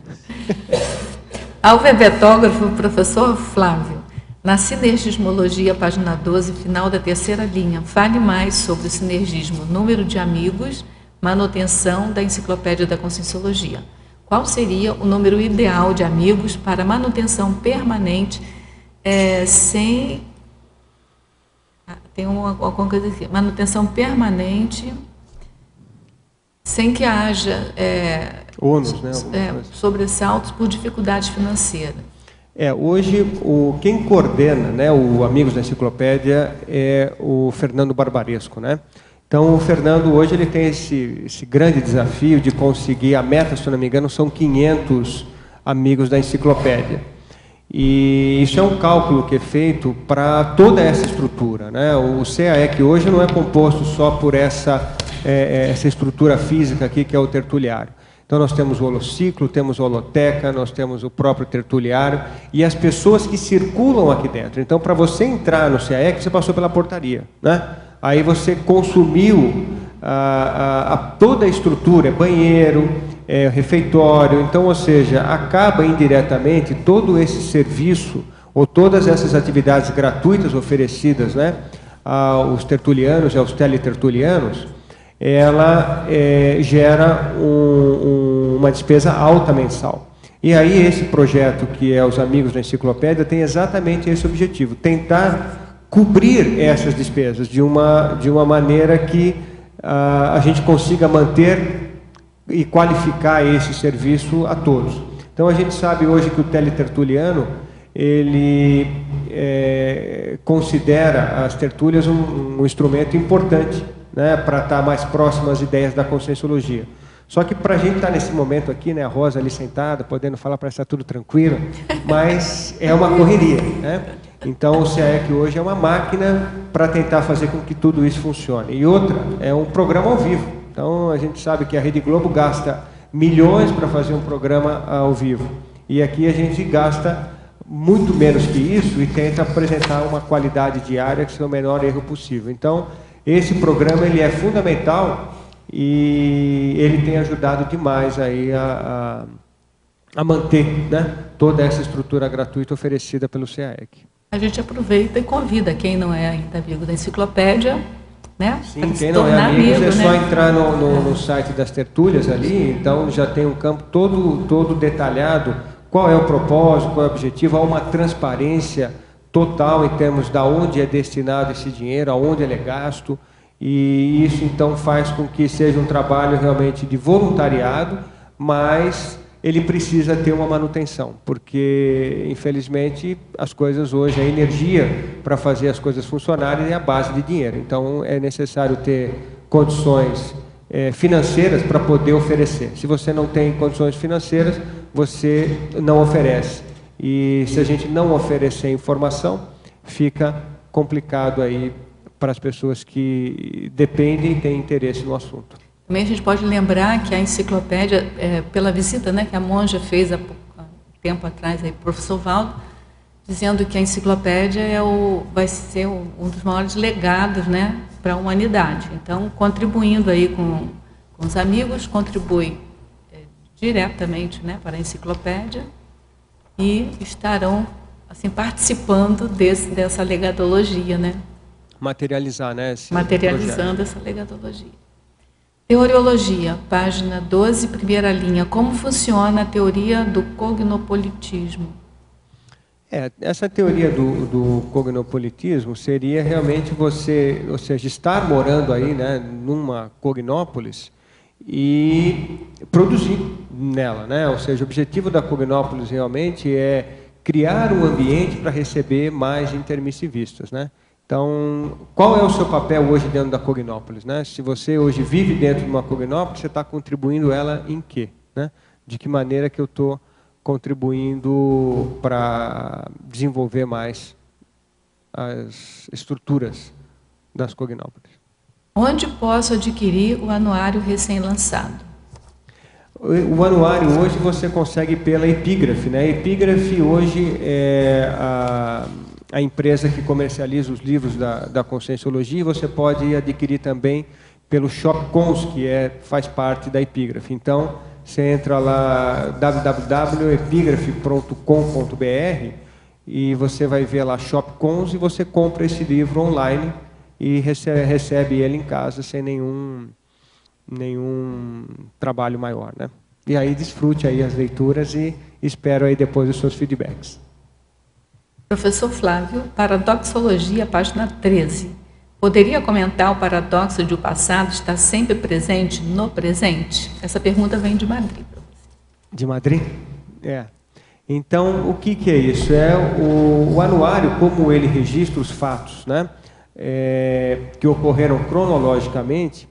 Alfabetógrafo, professor Flávio. Na sinergismologia, página 12, final da terceira linha, fale mais sobre o sinergismo, número de amigos, manutenção da enciclopédia da Conscienciologia. Qual seria o número ideal de amigos para manutenção permanente sem... Tem alguma coisa aqui. Manutenção permanente sem que haja ônus, né, sobressaltos por dificuldades financeiras. Hoje, quem coordena, né, o Amigos da Enciclopédia é o Fernando Barbaresco, né? Então, o Fernando, hoje, ele tem esse grande desafio de conseguir, a meta, se não me engano, são 500 amigos da enciclopédia. E isso é um cálculo que é feito para toda essa estrutura, né? O CAEC hoje não é composto só por essa estrutura física aqui, que é o tertuliário. Então, nós temos o holociclo, temos a holoteca, nós temos o próprio tertuliário e as pessoas que circulam aqui dentro. Então, para você entrar no CAEC, você passou pela portaria, né? Aí você consumiu toda a estrutura, banheiro, refeitório. Então, ou seja, acaba indiretamente todo esse serviço ou todas essas atividades gratuitas oferecidas, né, aos tertulianos e aos teletertulianos, ela gera uma despesa alta mensal. E aí esse projeto, que é os Amigos da Enciclopédia, tem exatamente esse objetivo, tentar cobrir essas despesas de uma maneira que a gente consiga manter e qualificar esse serviço a todos. Então, a gente sabe hoje que o teletertuliano, ele considera as tertúlias um instrumento importante, né, para estar mais próximo às ideias da Conscienciologia. Só que para a gente estar nesse momento aqui, né, a Rosa ali sentada, podendo falar, para estar tudo tranquilo, mas é uma correria, né? Então, o CAEC hoje é uma máquina para tentar fazer com que tudo isso funcione. E outra, é um programa ao vivo. Então, a gente sabe que a Rede Globo gasta milhões para fazer um programa ao vivo. E aqui a gente gasta muito menos que isso e tenta apresentar uma qualidade diária que seja o menor erro possível. Então, esse programa, ele é fundamental e ele tem ajudado demais aí a manter, né, toda essa estrutura gratuita oferecida pelo CAEC. A gente aproveita e convida quem não é ainda amigo da enciclopédia, né? Sim, quem não é amigo, é só entrar no site das tertúlias ali, então já tem um campo todo detalhado, qual é o propósito, qual é o objetivo, há uma transparência total em termos de onde é destinado esse dinheiro, aonde ele é gasto, e isso então faz com que seja um trabalho realmente de voluntariado, mas ele precisa ter uma manutenção, porque, infelizmente, as coisas hoje, a energia para fazer as coisas funcionarem é a base de dinheiro. Então, é necessário ter condições financeiras para poder oferecer. Se você não tem condições financeiras, você não oferece. E se a gente não oferecer informação, fica complicado aí para as pessoas que dependem e têm interesse no assunto. Também a gente pode lembrar que a enciclopédia, pela visita, né, que a monja fez há tempo atrás aí, para o professor Valdo, dizendo que a enciclopédia vai ser um dos maiores legados, né, para a humanidade. Então, contribuindo aí com os amigos, contribui diretamente, né, para a enciclopédia e estarão assim, participando dessa legadologia, né? Materializar, né? Materializando essa legadologia. Teoriologia, página 12, primeira linha. Como funciona a teoria do cognopolitismo? Essa teoria do cognopolitismo seria realmente você, ou seja, estar morando aí, né, numa cognópolis e produzir nela, né? Ou seja, o objetivo da cognópolis realmente é criar um ambiente para receber mais intermissivistas, né? Então, qual é o seu papel hoje dentro da cognópolis, né? Se você hoje vive dentro de uma cognópolis, você está contribuindo ela em quê, né? De que maneira que eu estou contribuindo para desenvolver mais as estruturas das cognópolis? Onde posso adquirir o anuário recém-lançado? O anuário hoje você consegue pela Epígrafe, né? A Epígrafe hoje é a empresa que comercializa os livros da Conscienciologia, e você pode adquirir também pelo Shopcons, que faz parte da Epígrafe. Então, você entra lá www.epigrafe.com.br e você vai ver lá Shopcons e você compra esse livro online e recebe ele em casa sem nenhum trabalho maior, né? E aí desfrute aí as leituras e espero aí depois os seus feedbacks. Professor Flávio, Paradoxologia, página 13. Poderia comentar o paradoxo de o passado estar sempre presente no presente? Essa pergunta vem de Madrid. De Madrid? Então, o que é isso? É o anuário, como ele registra os fatos, né? Que ocorreram cronologicamente.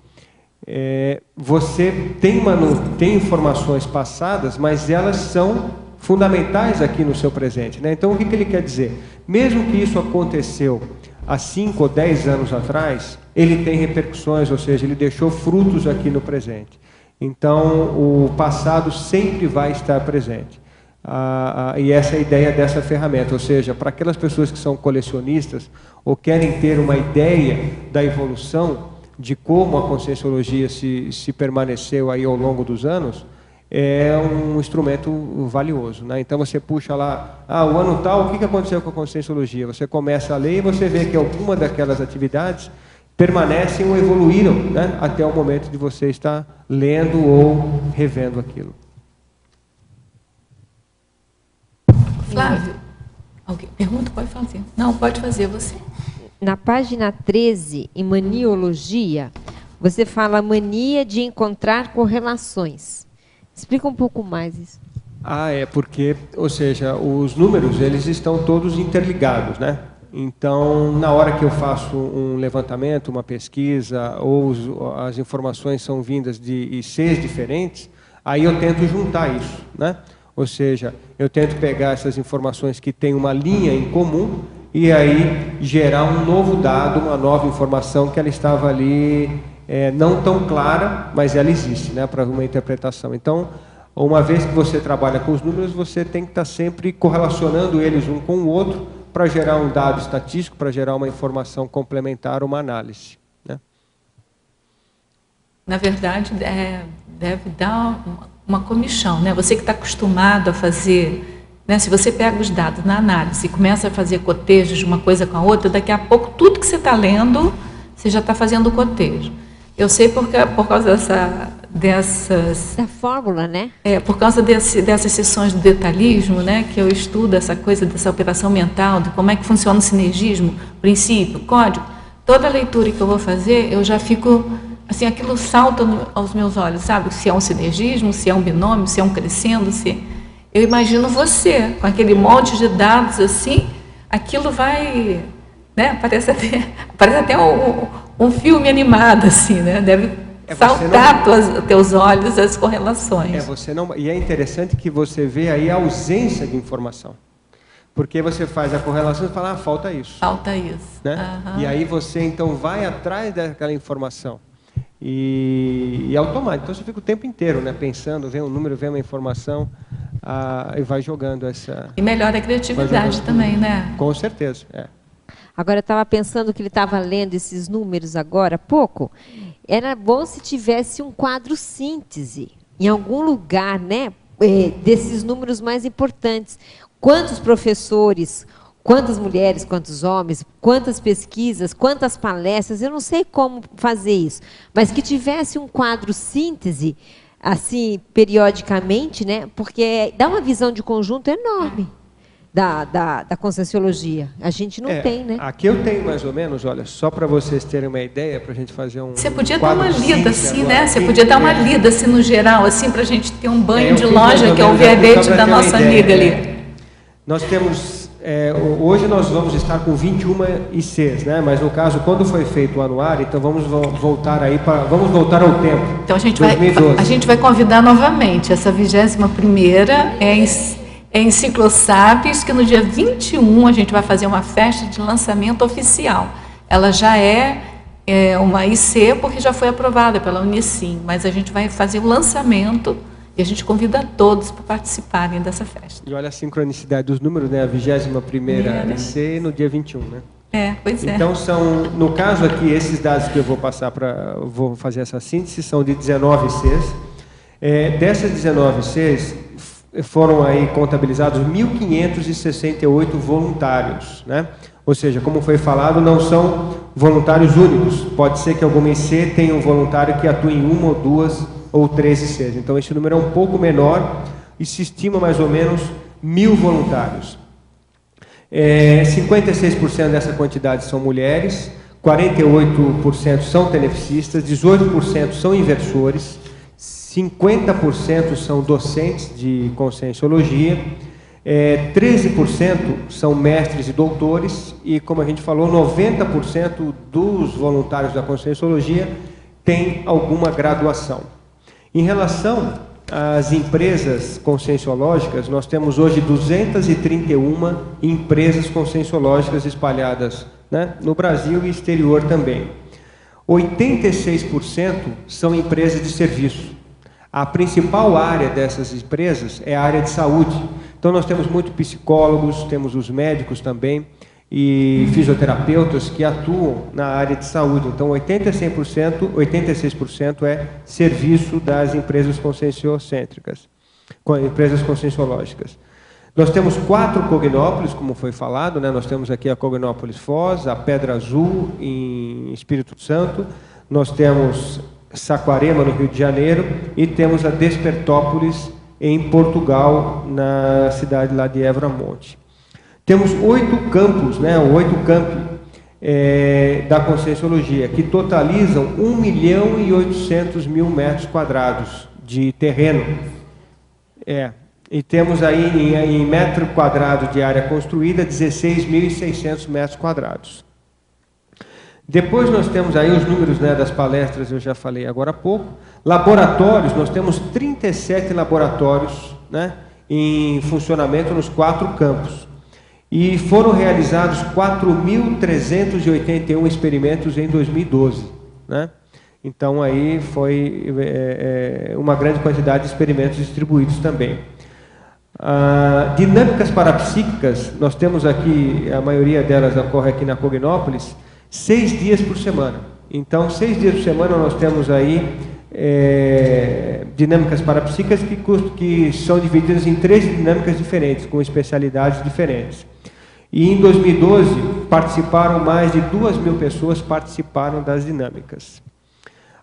Você tem informações passadas, mas elas são fundamentais aqui no seu presente, né? Então, o que ele quer dizer? Mesmo que isso aconteceu há 5 ou 10 anos atrás, ele tem repercussões, ou seja, ele deixou frutos aqui no presente. Então, o passado sempre vai estar presente. E essa é a ideia dessa ferramenta, ou seja, para aquelas pessoas que são colecionistas ou querem ter uma ideia da evolução, de como a Conscienciologia se permaneceu aí ao longo dos anos, é um instrumento valioso, né? Então você puxa lá, o ano tal, o que aconteceu com a Conscienciologia? Você começa a ler e você vê que alguma daquelas atividades permanecem ou evoluíram, né? Até o momento de você estar lendo ou revendo aquilo. Flávio, alguém pergunta? Pode fazer. Não, pode fazer você. Na página 13, em maniologia, você fala mania de encontrar correlações. Explica um pouco mais isso. Porque, ou seja, os números, eles estão todos interligados, né? Então, na hora que eu faço um levantamento, uma pesquisa, ou as informações são vindas de ICs diferentes, aí eu tento juntar isso, né? Ou seja, eu tento pegar essas informações que têm uma linha em comum e aí gerar um novo dado, uma nova informação que ela estava ali não tão clara, mas ela existe, né, para uma interpretação. Então, uma vez que você trabalha com os números, você tem que estar sempre correlacionando eles um com o outro para gerar um dado estatístico, para gerar uma informação complementar, uma análise, né? Na verdade, deve dar uma comichão, né? Você que está acostumado a fazer, né? Se você pega os dados na análise e começa a fazer cotejos de uma coisa com a outra, daqui a pouco tudo que você está lendo, você já está fazendo cotejo. Eu sei por causa dessas... Da fórmula, né? Por causa dessas sessões do detalhismo, né? Que eu estudo essa coisa, dessa operação mental, de como é que funciona o sinergismo, princípio, código. Toda leitura que eu vou fazer, eu já fico... Assim, aquilo salta aos meus olhos, sabe? Se é um sinergismo, se é um binômio, se é um crescendo, se... Eu imagino você, com aquele monte de dados assim, aquilo vai... Né? Parece até um filme animado, assim, né? Deve saltar aos teus olhos as correlações. E é interessante que você vê aí a ausência de informação. Porque você faz a correlação e fala, falta isso. Falta isso. Né? E aí você, então, vai atrás daquela informação. E automático. Então, você fica o tempo inteiro, né, pensando, vê um número, vê uma informação, e vai jogando essa... E melhora a criatividade também, né? Com certeza, Agora, eu estava pensando que ele estava lendo esses números agora há pouco. Era bom se tivesse um quadro síntese em algum lugar, né, desses números mais importantes. Quantos professores, quantas mulheres, quantos homens, quantas pesquisas, quantas palestras, eu não sei como fazer isso, mas que tivesse um quadro síntese, assim, periodicamente, né, porque dá uma visão de conjunto enorme da Conscienciologia. A gente não tem, né? Aqui eu tenho mais ou menos, olha, só para vocês terem uma ideia, para a gente fazer um. Você podia dar uma lida assim, né? Você podia dar uma lida assim no geral, assim, para a gente ter um banho de loja, que é o verbete da nossa amiga ali. Nós temos, hoje nós vamos estar com 21 ICs, né? Mas no caso, quando foi feito o anuário, então vamos voltar aí vamos voltar ao tempo. Então a gente vai convidar novamente essa 21ª é Enciclosapis, que no dia 21 a gente vai fazer uma festa de lançamento oficial. Ela já é uma IC, porque já foi aprovada pela Unicim, mas a gente vai fazer o lançamento e a gente convida todos para participarem dessa festa. E olha a sincronicidade dos números, né? A 21ª IC no dia 21, né? Pois é. Então no caso aqui, esses dados que eu vou passar vou fazer essa síntese, são de 19 ICs. Dessas 19 ICs, foram aí contabilizados 1.568 voluntários, né? Ou seja, como foi falado, não são voluntários únicos. Pode ser que alguma IC tenha um voluntário que atue em 1 ou 2 ou 3 ICs. Então, esse número é um pouco menor e se estima mais ou menos 1.000 voluntários. 56% dessa quantidade são mulheres, 48% são televisistas, 18% são inversores, 50% são docentes de Conscienciologia, 13% são mestres e doutores, e como a gente falou, 90% dos voluntários da Conscienciologia têm alguma graduação. Em relação às empresas conscienciológicas, nós temos hoje 231 empresas conscienciológicas espalhadas, né, no Brasil e exterior também. 86% são empresas de serviço. A principal área dessas empresas é a área de saúde. Então, nós temos muitos psicólogos, temos os médicos também, e fisioterapeutas que atuam na área de saúde. Então, 86% é serviço das empresas conscienciocêntricas, empresas conscienciológicas. Nós temos 4 cognópolis, como foi falado, né? Nós temos aqui a Cognópolis Foz, a Pedra Azul, em Espírito Santo, nós temos Saquarema, no Rio de Janeiro, e temos a Despertópolis, em Portugal, na cidade lá de Évora Monte. Temos 8 campos, né, 8 campi da Conscienciologia, que totalizam 1.800.000 metros quadrados de terreno. E temos aí, em metro quadrado de área construída, 16.600 metros quadrados. Depois nós temos aí os números, né, das palestras, eu já falei agora há pouco. Laboratórios, nós temos 37 laboratórios, né, em funcionamento nos 4 campos. E foram realizados 4.381 experimentos em 2012. Né? Então aí foi uma grande quantidade de experimentos distribuídos também. Dinâmicas parapsíquicas, nós temos aqui, a maioria delas ocorre aqui na Cognópolis, 6 dias por semana. Então, 6 dias por semana nós temos aí dinâmicas parapsíquicas que são divididas em 3 dinâmicas diferentes, com especialidades diferentes. E em 2012, participaram mais de 2.000 pessoas participaram das dinâmicas.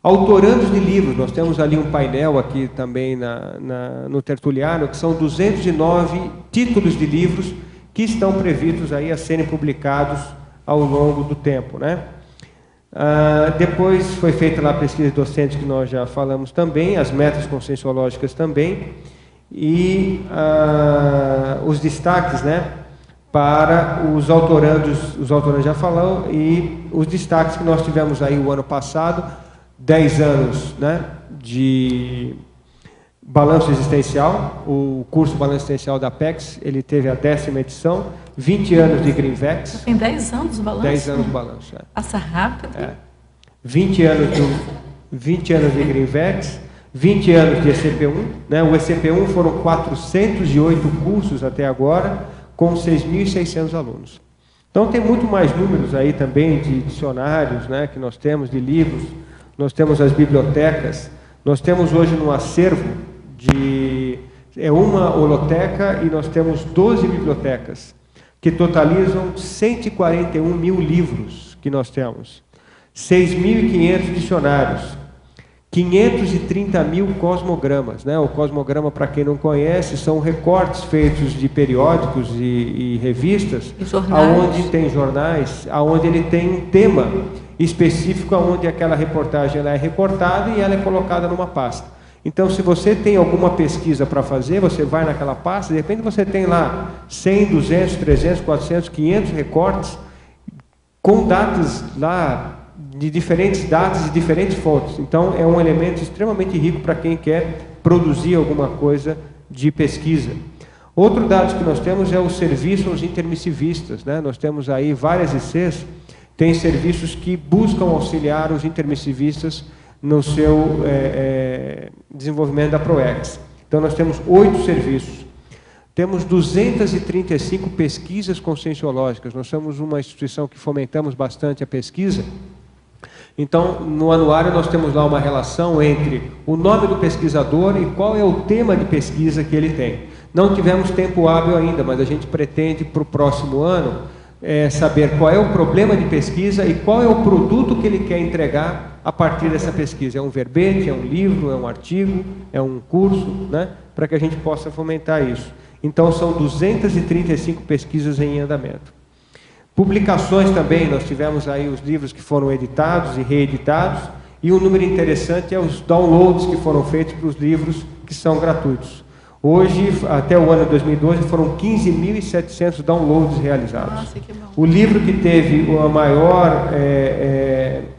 Autorandos de livros, nós temos ali um painel aqui também no Tertuliano, que são 209 títulos de livros que estão previstos aí a serem publicados ao longo do tempo, né? Depois foi feita lá a pesquisa docente que nós já falamos também, as metas conscienciológicas também, e os destaques, né, para os autorandos já falaram, e os destaques que nós tivemos aí o ano passado, 10 anos, né, de balanço existencial, o curso Balanço Existencial da Apex, ele teve a 10ª edição, 20 anos de Greenvex. Tem 10 anos o balanço? 10 anos o balanço, Passa rápido. 20 anos de Greenvex, 20 anos de ECP1, né? O ECP1 foram 408 cursos até agora, com 6.600 alunos. Então tem muito mais números aí também de dicionários, né, que nós temos, de livros, nós temos as bibliotecas, Nós temos hoje no acervo uma holoteca e nós temos 12 bibliotecas, que totalizam 141 mil livros que nós temos, 6.500 dicionários, 530 mil cosmogramas, né? O cosmograma, para quem não conhece, são recortes feitos de periódicos e revistas, aonde tem jornais, aonde ele tem um tema específico, aonde aquela reportagem ela é recortada e ela é colocada numa pasta. Então, se você tem alguma pesquisa para fazer, você vai naquela pasta, de repente você tem lá 100, 200, 300, 400, 500 recortes com datas lá de diferentes datas e diferentes fontes. Então, é um elemento extremamente rico para quem quer produzir alguma coisa de pesquisa. Outro dado que nós temos é o serviço aos intermissivistas, né? Nós temos aí várias ICs, tem serviços que buscam auxiliar os intermissivistas no seu desenvolvimento da PROEX. Então, nós temos 8 serviços. Temos 235 pesquisas conscienciológicas. Nós somos uma instituição que fomentamos bastante a pesquisa. Então, no anuário, nós temos lá uma relação entre o nome do pesquisador e qual é o tema de pesquisa que ele tem. Não tivemos tempo hábil ainda, mas a gente pretende, para o próximo ano, saber qual é o problema de pesquisa e qual é o produto que ele quer entregar a partir dessa pesquisa. É um verbete, é um livro, é um artigo, é um curso, né? Para que a gente possa fomentar isso. Então, são 235 pesquisas em andamento. Publicações também, nós tivemos aí os livros que foram editados e reeditados, e um número interessante é os downloads que foram feitos para os livros que são gratuitos. Hoje, até o ano de 2012, foram 15.700 downloads realizados. Nossa, que bom. O livro que teve o maior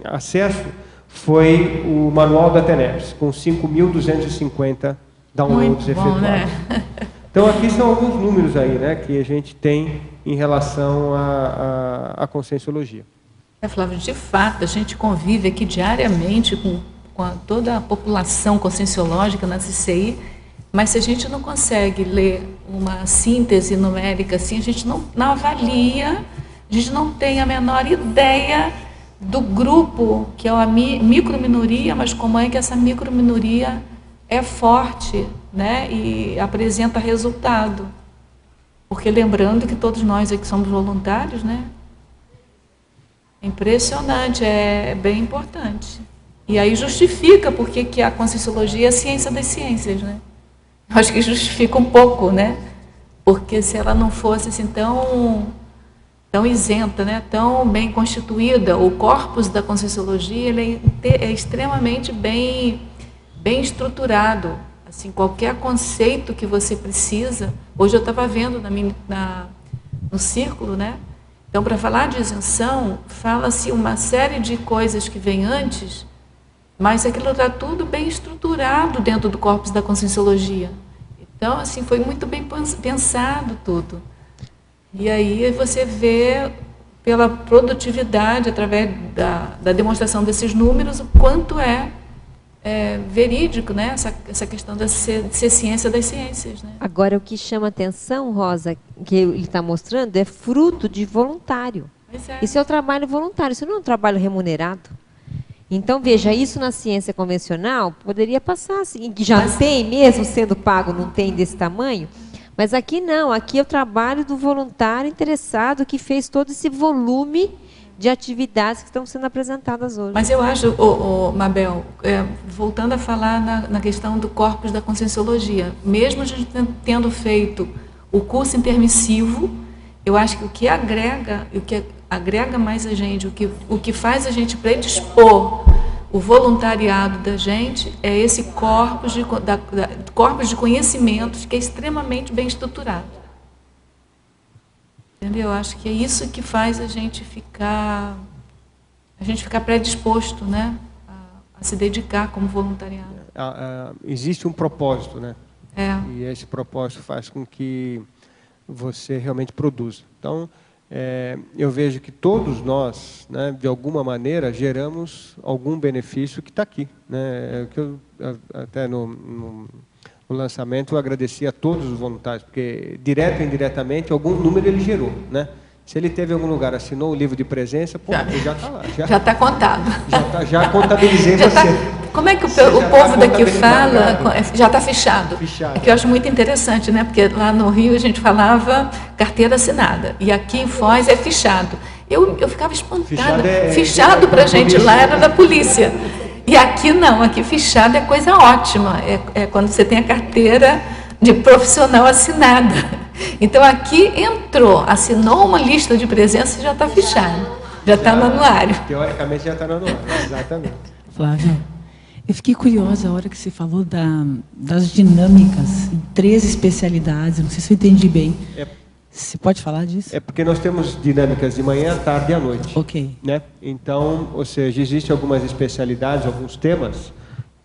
acesso foi o Manual da TENEPS, com 5.250 downloads Muito bom, efetuados. né? Então, aqui são alguns números aí, né, que a gente tem em relação à conscienciologia. Flávio, de fato, a gente convive aqui diariamente com toda a população conscienciológica na CCI, mas se a gente não consegue ler uma síntese numérica assim, a gente não avalia, a gente não tem a menor ideia do grupo, que é uma microminoria, mas como é que essa microminoria é forte, né, e apresenta resultado. Porque lembrando que todos nós aqui somos voluntários, né? É impressionante, é bem importante. E aí justifica porque que a conscienciologia é a ciência das ciências, né? Eu acho que justifica um pouco, né? Porque se ela não fosse assim tão isenta, né? Tão bem constituída, o corpus da conscienciologia ele é extremamente bem estruturado. Assim, qualquer conceito que você precisa. Hoje eu estava vendo no círculo, né? Então, para falar de isenção, fala-se uma série de coisas que vem antes, mas aquilo está tudo bem estruturado dentro do corpus da conscienciologia. Então, assim, foi muito bem pensado tudo. E aí você vê, pela produtividade, através da demonstração desses números, o quanto é verídico, né? Essa questão de ser ciência das ciências. Né? Agora, o que chama atenção, Rosa, que ele está mostrando, é fruto de voluntário. Isso é o trabalho voluntário, isso não é um trabalho remunerado. Então, veja, isso na ciência convencional poderia passar assim, que já tem, mesmo sendo pago, não tem desse tamanho, mas aqui não, aqui é o trabalho do voluntário interessado que fez todo esse volume de atividades que estão sendo apresentadas hoje. Mas eu acho, Mabel, voltando a falar na questão do corpus da conscienciologia, mesmo a gente tendo feito o curso intermissivo, eu acho que o que agrega mais a gente, o que faz a gente predispor o voluntariado da gente é esse corpus de conhecimentos que é extremamente bem estruturado. Entendeu? Eu acho que é isso que faz a gente ficar predisposto, né, a se dedicar como voluntariado. Existe um propósito, né? E esse propósito faz com que você realmente produza. Então, eu vejo que todos nós, né, de alguma maneira, geramos algum benefício que está aqui. Né? Que eu, até no lançamento, eu agradeci a todos os voluntários, porque, direto ou indiretamente, algum número ele gerou. Né? Se ele teve em algum lugar, assinou o livro de presença, pô, já está lá. Já está contado. Já contabilizei você. como é que o povo daqui fala? Já está fechado. É que eu acho muito interessante, né? Porque lá no Rio a gente falava carteira assinada. E aqui em Foz é fichado. Eu ficava espantada. Fichado para a gente lá era da polícia. E aqui não, aqui fichado é coisa ótima. É quando você tem a carteira de profissional assinada. Então aqui entrou, assinou uma lista de presença e já está fichado. Já está no anuário. Teoricamente já está no anuário, exatamente. Flávia, eu fiquei curiosa a hora que você falou das dinâmicas em 3 especialidades. Não sei se eu entendi bem. Você pode falar disso? É porque nós temos dinâmicas de manhã, tarde e à noite. Ok. Né? Então, ou seja, existem algumas especialidades, alguns temas,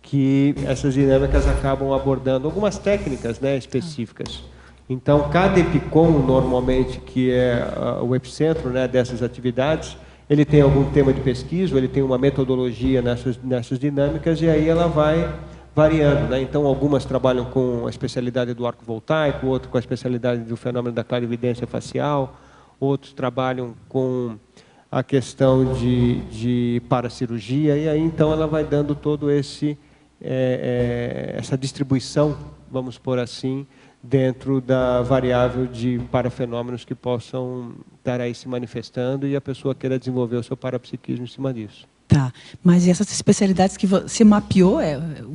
que essas dinâmicas acabam abordando algumas técnicas, né, específicas. Então, cada EPICOM, normalmente, que é o epicentro, né, dessas atividades, ele tem algum tema de pesquisa, ele tem uma metodologia nessas dinâmicas, e aí ela vai variando, né? Então, algumas trabalham com a especialidade do arco voltaico, outros com a especialidade do fenômeno da clarividência facial, outros trabalham com a questão de paracirurgia, e aí então ela vai dando todo essa distribuição, vamos pôr assim, dentro da variável de parafenômenos que possam estar aí se manifestando e a pessoa queira desenvolver o seu parapsiquismo em cima disso. Tá, mas essas especialidades que você mapeou,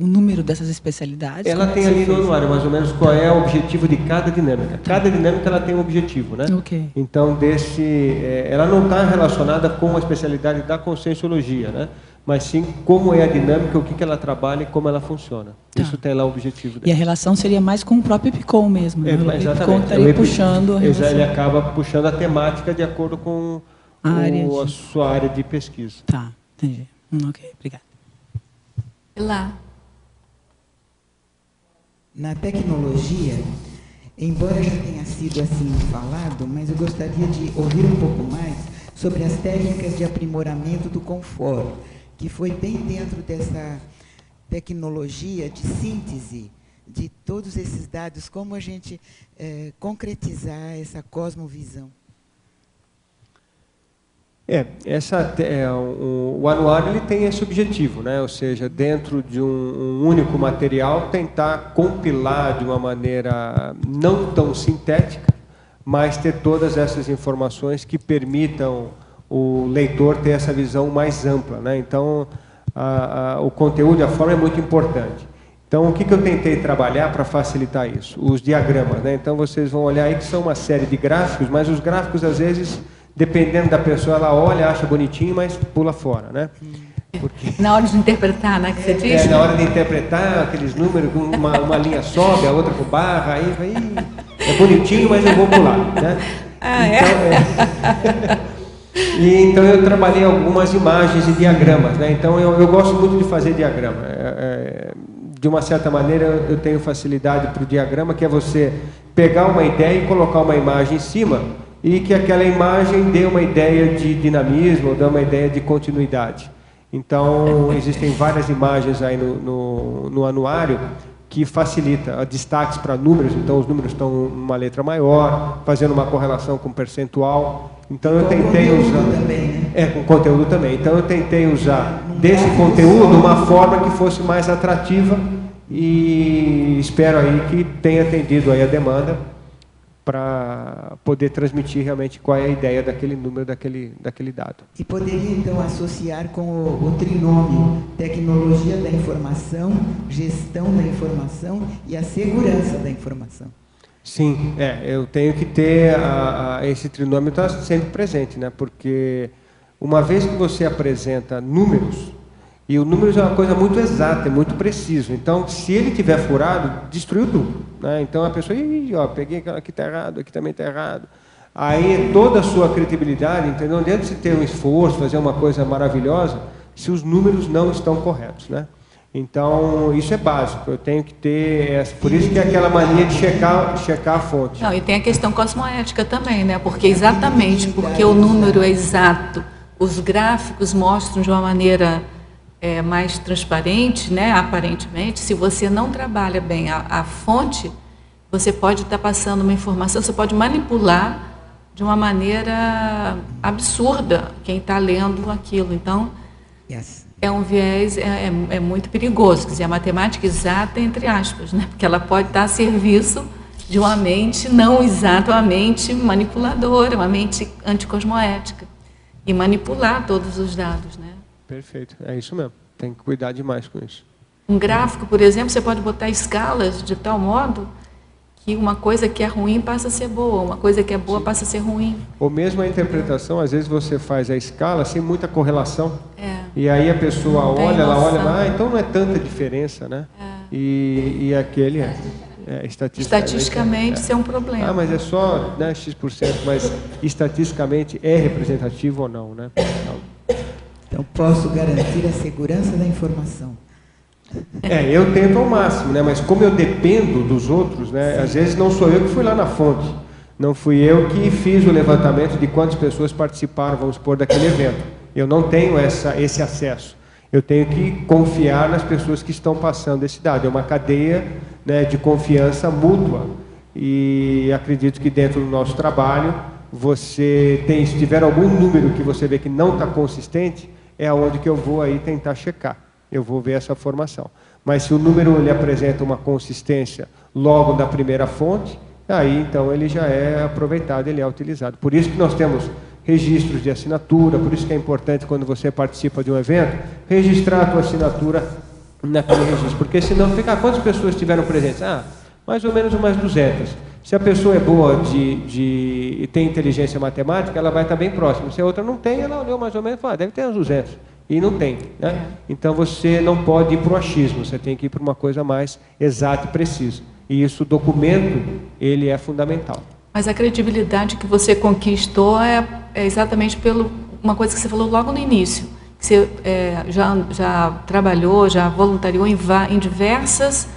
o número dessas especialidades? Ela tem ali no anuário, mais ou menos, qual é o objetivo de cada dinâmica. Cada dinâmica ela tem um objetivo, né? Ok. Então, ela não está relacionada com a especialidade da conscienciologia, né? Mas sim como é a dinâmica, o que ela trabalha e como ela funciona. Tá. Isso tem lá o objetivo dela. E a relação seria mais com o próprio EPICOM mesmo, né? Exatamente. O EPICOM estaria puxando a relação. Ele acaba puxando a temática de acordo com a sua área de pesquisa. Tá. Entendi. Ok, obrigada. Lá. Na tecnologia, embora já tenha sido assim falado, mas eu gostaria de ouvir um pouco mais sobre as técnicas de aprimoramento do conforto, que foi bem dentro dessa tecnologia de síntese de todos esses dados, como a gente concretizar essa cosmovisão. O anuário ele tem esse objetivo, né? Ou seja, dentro de um único material, tentar compilar de uma maneira não tão sintética, mas ter todas essas informações que permitam o leitor ter essa visão mais ampla, né? Então, o conteúdo e a forma é muito importante. Então, o que eu tentei trabalhar para facilitar isso? Os diagramas, né? Então, vocês vão olhar aí que são uma série de gráficos, mas os gráficos, às vezes, dependendo da pessoa, ela olha, acha bonitinho, mas pula fora, né? Porque... Na hora de interpretar, né, que você diz? Na hora de interpretar, aqueles números, uma linha sobe, a outra com barra, aí é bonitinho, mas eu vou pular, né? Então eu trabalhei algumas imagens e diagramas, né? Então eu gosto muito de fazer diagrama. De uma certa maneira eu tenho facilidade para o diagrama, que é você pegar uma ideia e colocar uma imagem em cima, e que aquela imagem dê uma ideia de dinamismo, ou dê uma ideia de continuidade. Então, existem várias imagens aí no anuário que facilita destaques para números, então os números estão numa letra maior, fazendo uma correlação com percentual. Então eu tentei usar... Também, né? Com conteúdo também. Então eu tentei usar desse conteúdo uma forma que fosse mais atrativa e espero aí que tenha atendido aí a demanda para poder transmitir realmente qual é a ideia daquele número, daquele dado. E poderia, então, associar com o trinômio tecnologia da informação, gestão da informação e a segurança da informação. Sim, eu tenho que ter esse trinômio está sempre presente, né? Porque uma vez que você apresenta números, e o número é uma coisa muito exata, é muito preciso. Então, se ele tiver furado, destruiu tudo, né? Então a pessoa, peguei aqui está errado, aqui também está errado. Aí toda a sua credibilidade, entendeu? Não adianta você ter um esforço, fazer uma coisa maravilhosa, se os números não estão corretos, né? Então, isso é básico, eu tenho que ter... Por isso que é aquela mania de checar a fonte. Não, e tem a questão cosmoética também, né? Porque exatamente porque o número é exato, os gráficos mostram de uma maneira mais transparente, né? Aparentemente, se você não trabalha bem a fonte, você pode estar passando uma informação, você pode manipular de uma maneira absurda quem está lendo aquilo. Então... é um viés muito perigoso, quer dizer, a matemática exata, entre aspas, né? Porque ela pode estar a serviço de uma mente não exata, uma mente manipuladora, uma mente anticosmoética, e manipular todos os dados, né? Perfeito, é isso mesmo, tem que cuidar demais com isso. Um gráfico, por exemplo, você pode botar escalas de tal modo que uma coisa que é ruim passa a ser boa, uma coisa que é boa passa a ser ruim. Ou mesmo a interpretação, às vezes você faz a escala sem muita correlação, e aí a pessoa olha, ela olha lá, então não é tanta diferença, né? E aquele estatisticamente isso é um problema. Ah, mas é só, né, X%, mas estatisticamente é representativo ou não, né? Então posso garantir a segurança da informação. Eu tento ao máximo, né? Mas como eu dependo dos outros, né? Às vezes não sou eu que fui lá na fonte, não fui eu que fiz o levantamento de quantas pessoas participaram, vamos supor, daquele evento. Eu não tenho esse acesso. Eu tenho que confiar nas pessoas que estão passando esse dado. É uma cadeia, né, de confiança mútua. E acredito que dentro do nosso trabalho, se tiver algum número que você vê que não está consistente, é aonde que eu vou aí tentar checar. Eu vou ver essa formação. Mas se o número ele apresenta uma consistência logo da primeira fonte, aí então ele já é aproveitado, ele é utilizado. Por isso que nós temos registros de assinatura, por isso que é importante quando você participa de um evento, registrar a tua assinatura naquele registro, porque senão fica, quantas pessoas estiveram presentes? Mais ou menos umas 200. Se a pessoa é boa e tem inteligência matemática, ela vai estar bem próxima. Se a outra não tem, ela olhou mais ou menos e falou, deve ter uns 200. E não tem, né? Então você não pode ir para o achismo, você tem que ir para uma coisa mais exata e precisa. E isso, o documento, ele é fundamental. Mas a credibilidade que você conquistou é exatamente pelo uma coisa que você falou logo no início. Que você já trabalhou, já voluntariou em diversas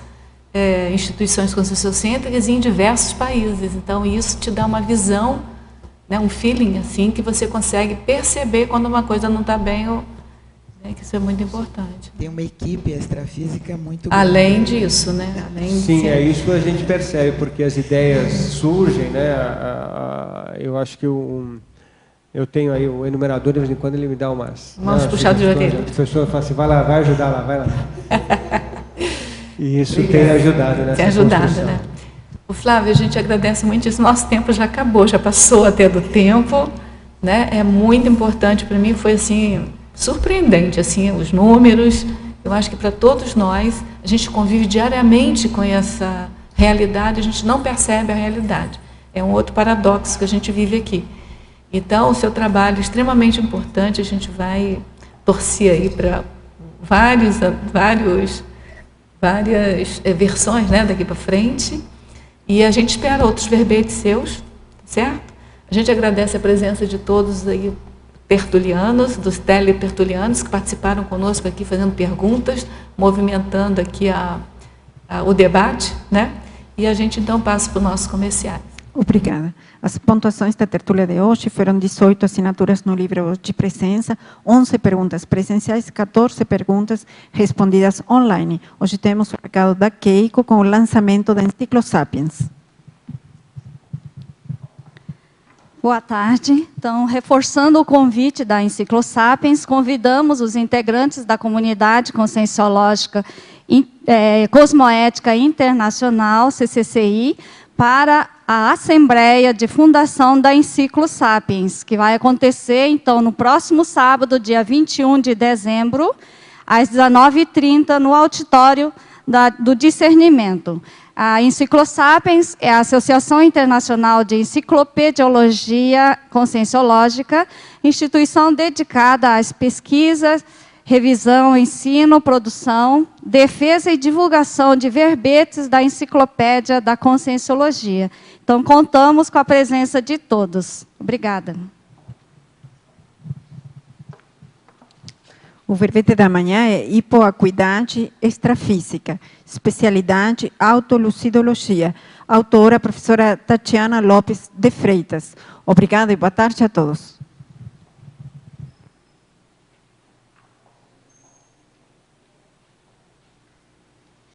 instituições conscienciocêntricas e em diversos países. Então, isso te dá uma visão, né, um feeling, assim, que você consegue perceber quando uma coisa não está bem, que isso é muito importante. Tem uma equipe extrafísica muito além disso, né? Sim, isso a gente percebe, porque as ideias surgem, né? Eu acho que eu tenho aí o enumerador, de vez em quando ele me dá umas puxadas de orelha. A professora fala assim, vai lá, vai ajudar lá, vai lá. E isso tem ajudado, né? Tem ajudado, né? O Flávio, a gente agradece muito isso. Nosso tempo já acabou, já passou até do tempo, né? É muito importante para mim, foi assim surpreendente, assim, os números. Eu acho que para todos nós, a gente convive diariamente com essa realidade, a gente não percebe a realidade. É um outro paradoxo que a gente vive aqui. Então, o seu trabalho é extremamente importante, a gente vai torcer aí para várias versões, né, daqui para frente, e a gente espera outros verbetes seus, certo? A gente agradece a presença de todos aí, tertulianos, dos teletertulianos que participaram conosco aqui, fazendo perguntas, movimentando aqui o debate, né? E a gente então passa para os nossos comerciais. Obrigada. As pontuações da tertúlia de hoje foram 18 assinaturas no livro de presença, 11 perguntas presenciais, 14 perguntas respondidas online. Hoje temos o recado da Keiko com o lançamento da Enciclosapiens. Boa tarde. Então, reforçando o convite da Enciclosapiens, convidamos os integrantes da comunidade conscienciológica cosmoética internacional, CCCI, para a Assembleia de Fundação da Enciclosapiens, que vai acontecer, então, no próximo sábado, dia 21 de dezembro, às 19h30, no auditório do Discernimento. A Enciclosapiens é a Associação Internacional de Enciclopediologia Conscienciológica, instituição dedicada às pesquisas, revisão, ensino, produção, defesa e divulgação de verbetes da Enciclopédia da Conscienciologia. Então, contamos com a presença de todos. Obrigada. O verbete da manhã é hipoacuidade extrafísica, especialidade autolucidologia. Autora, professora Tatiana Lopes de Freitas. Obrigada e boa tarde a todos.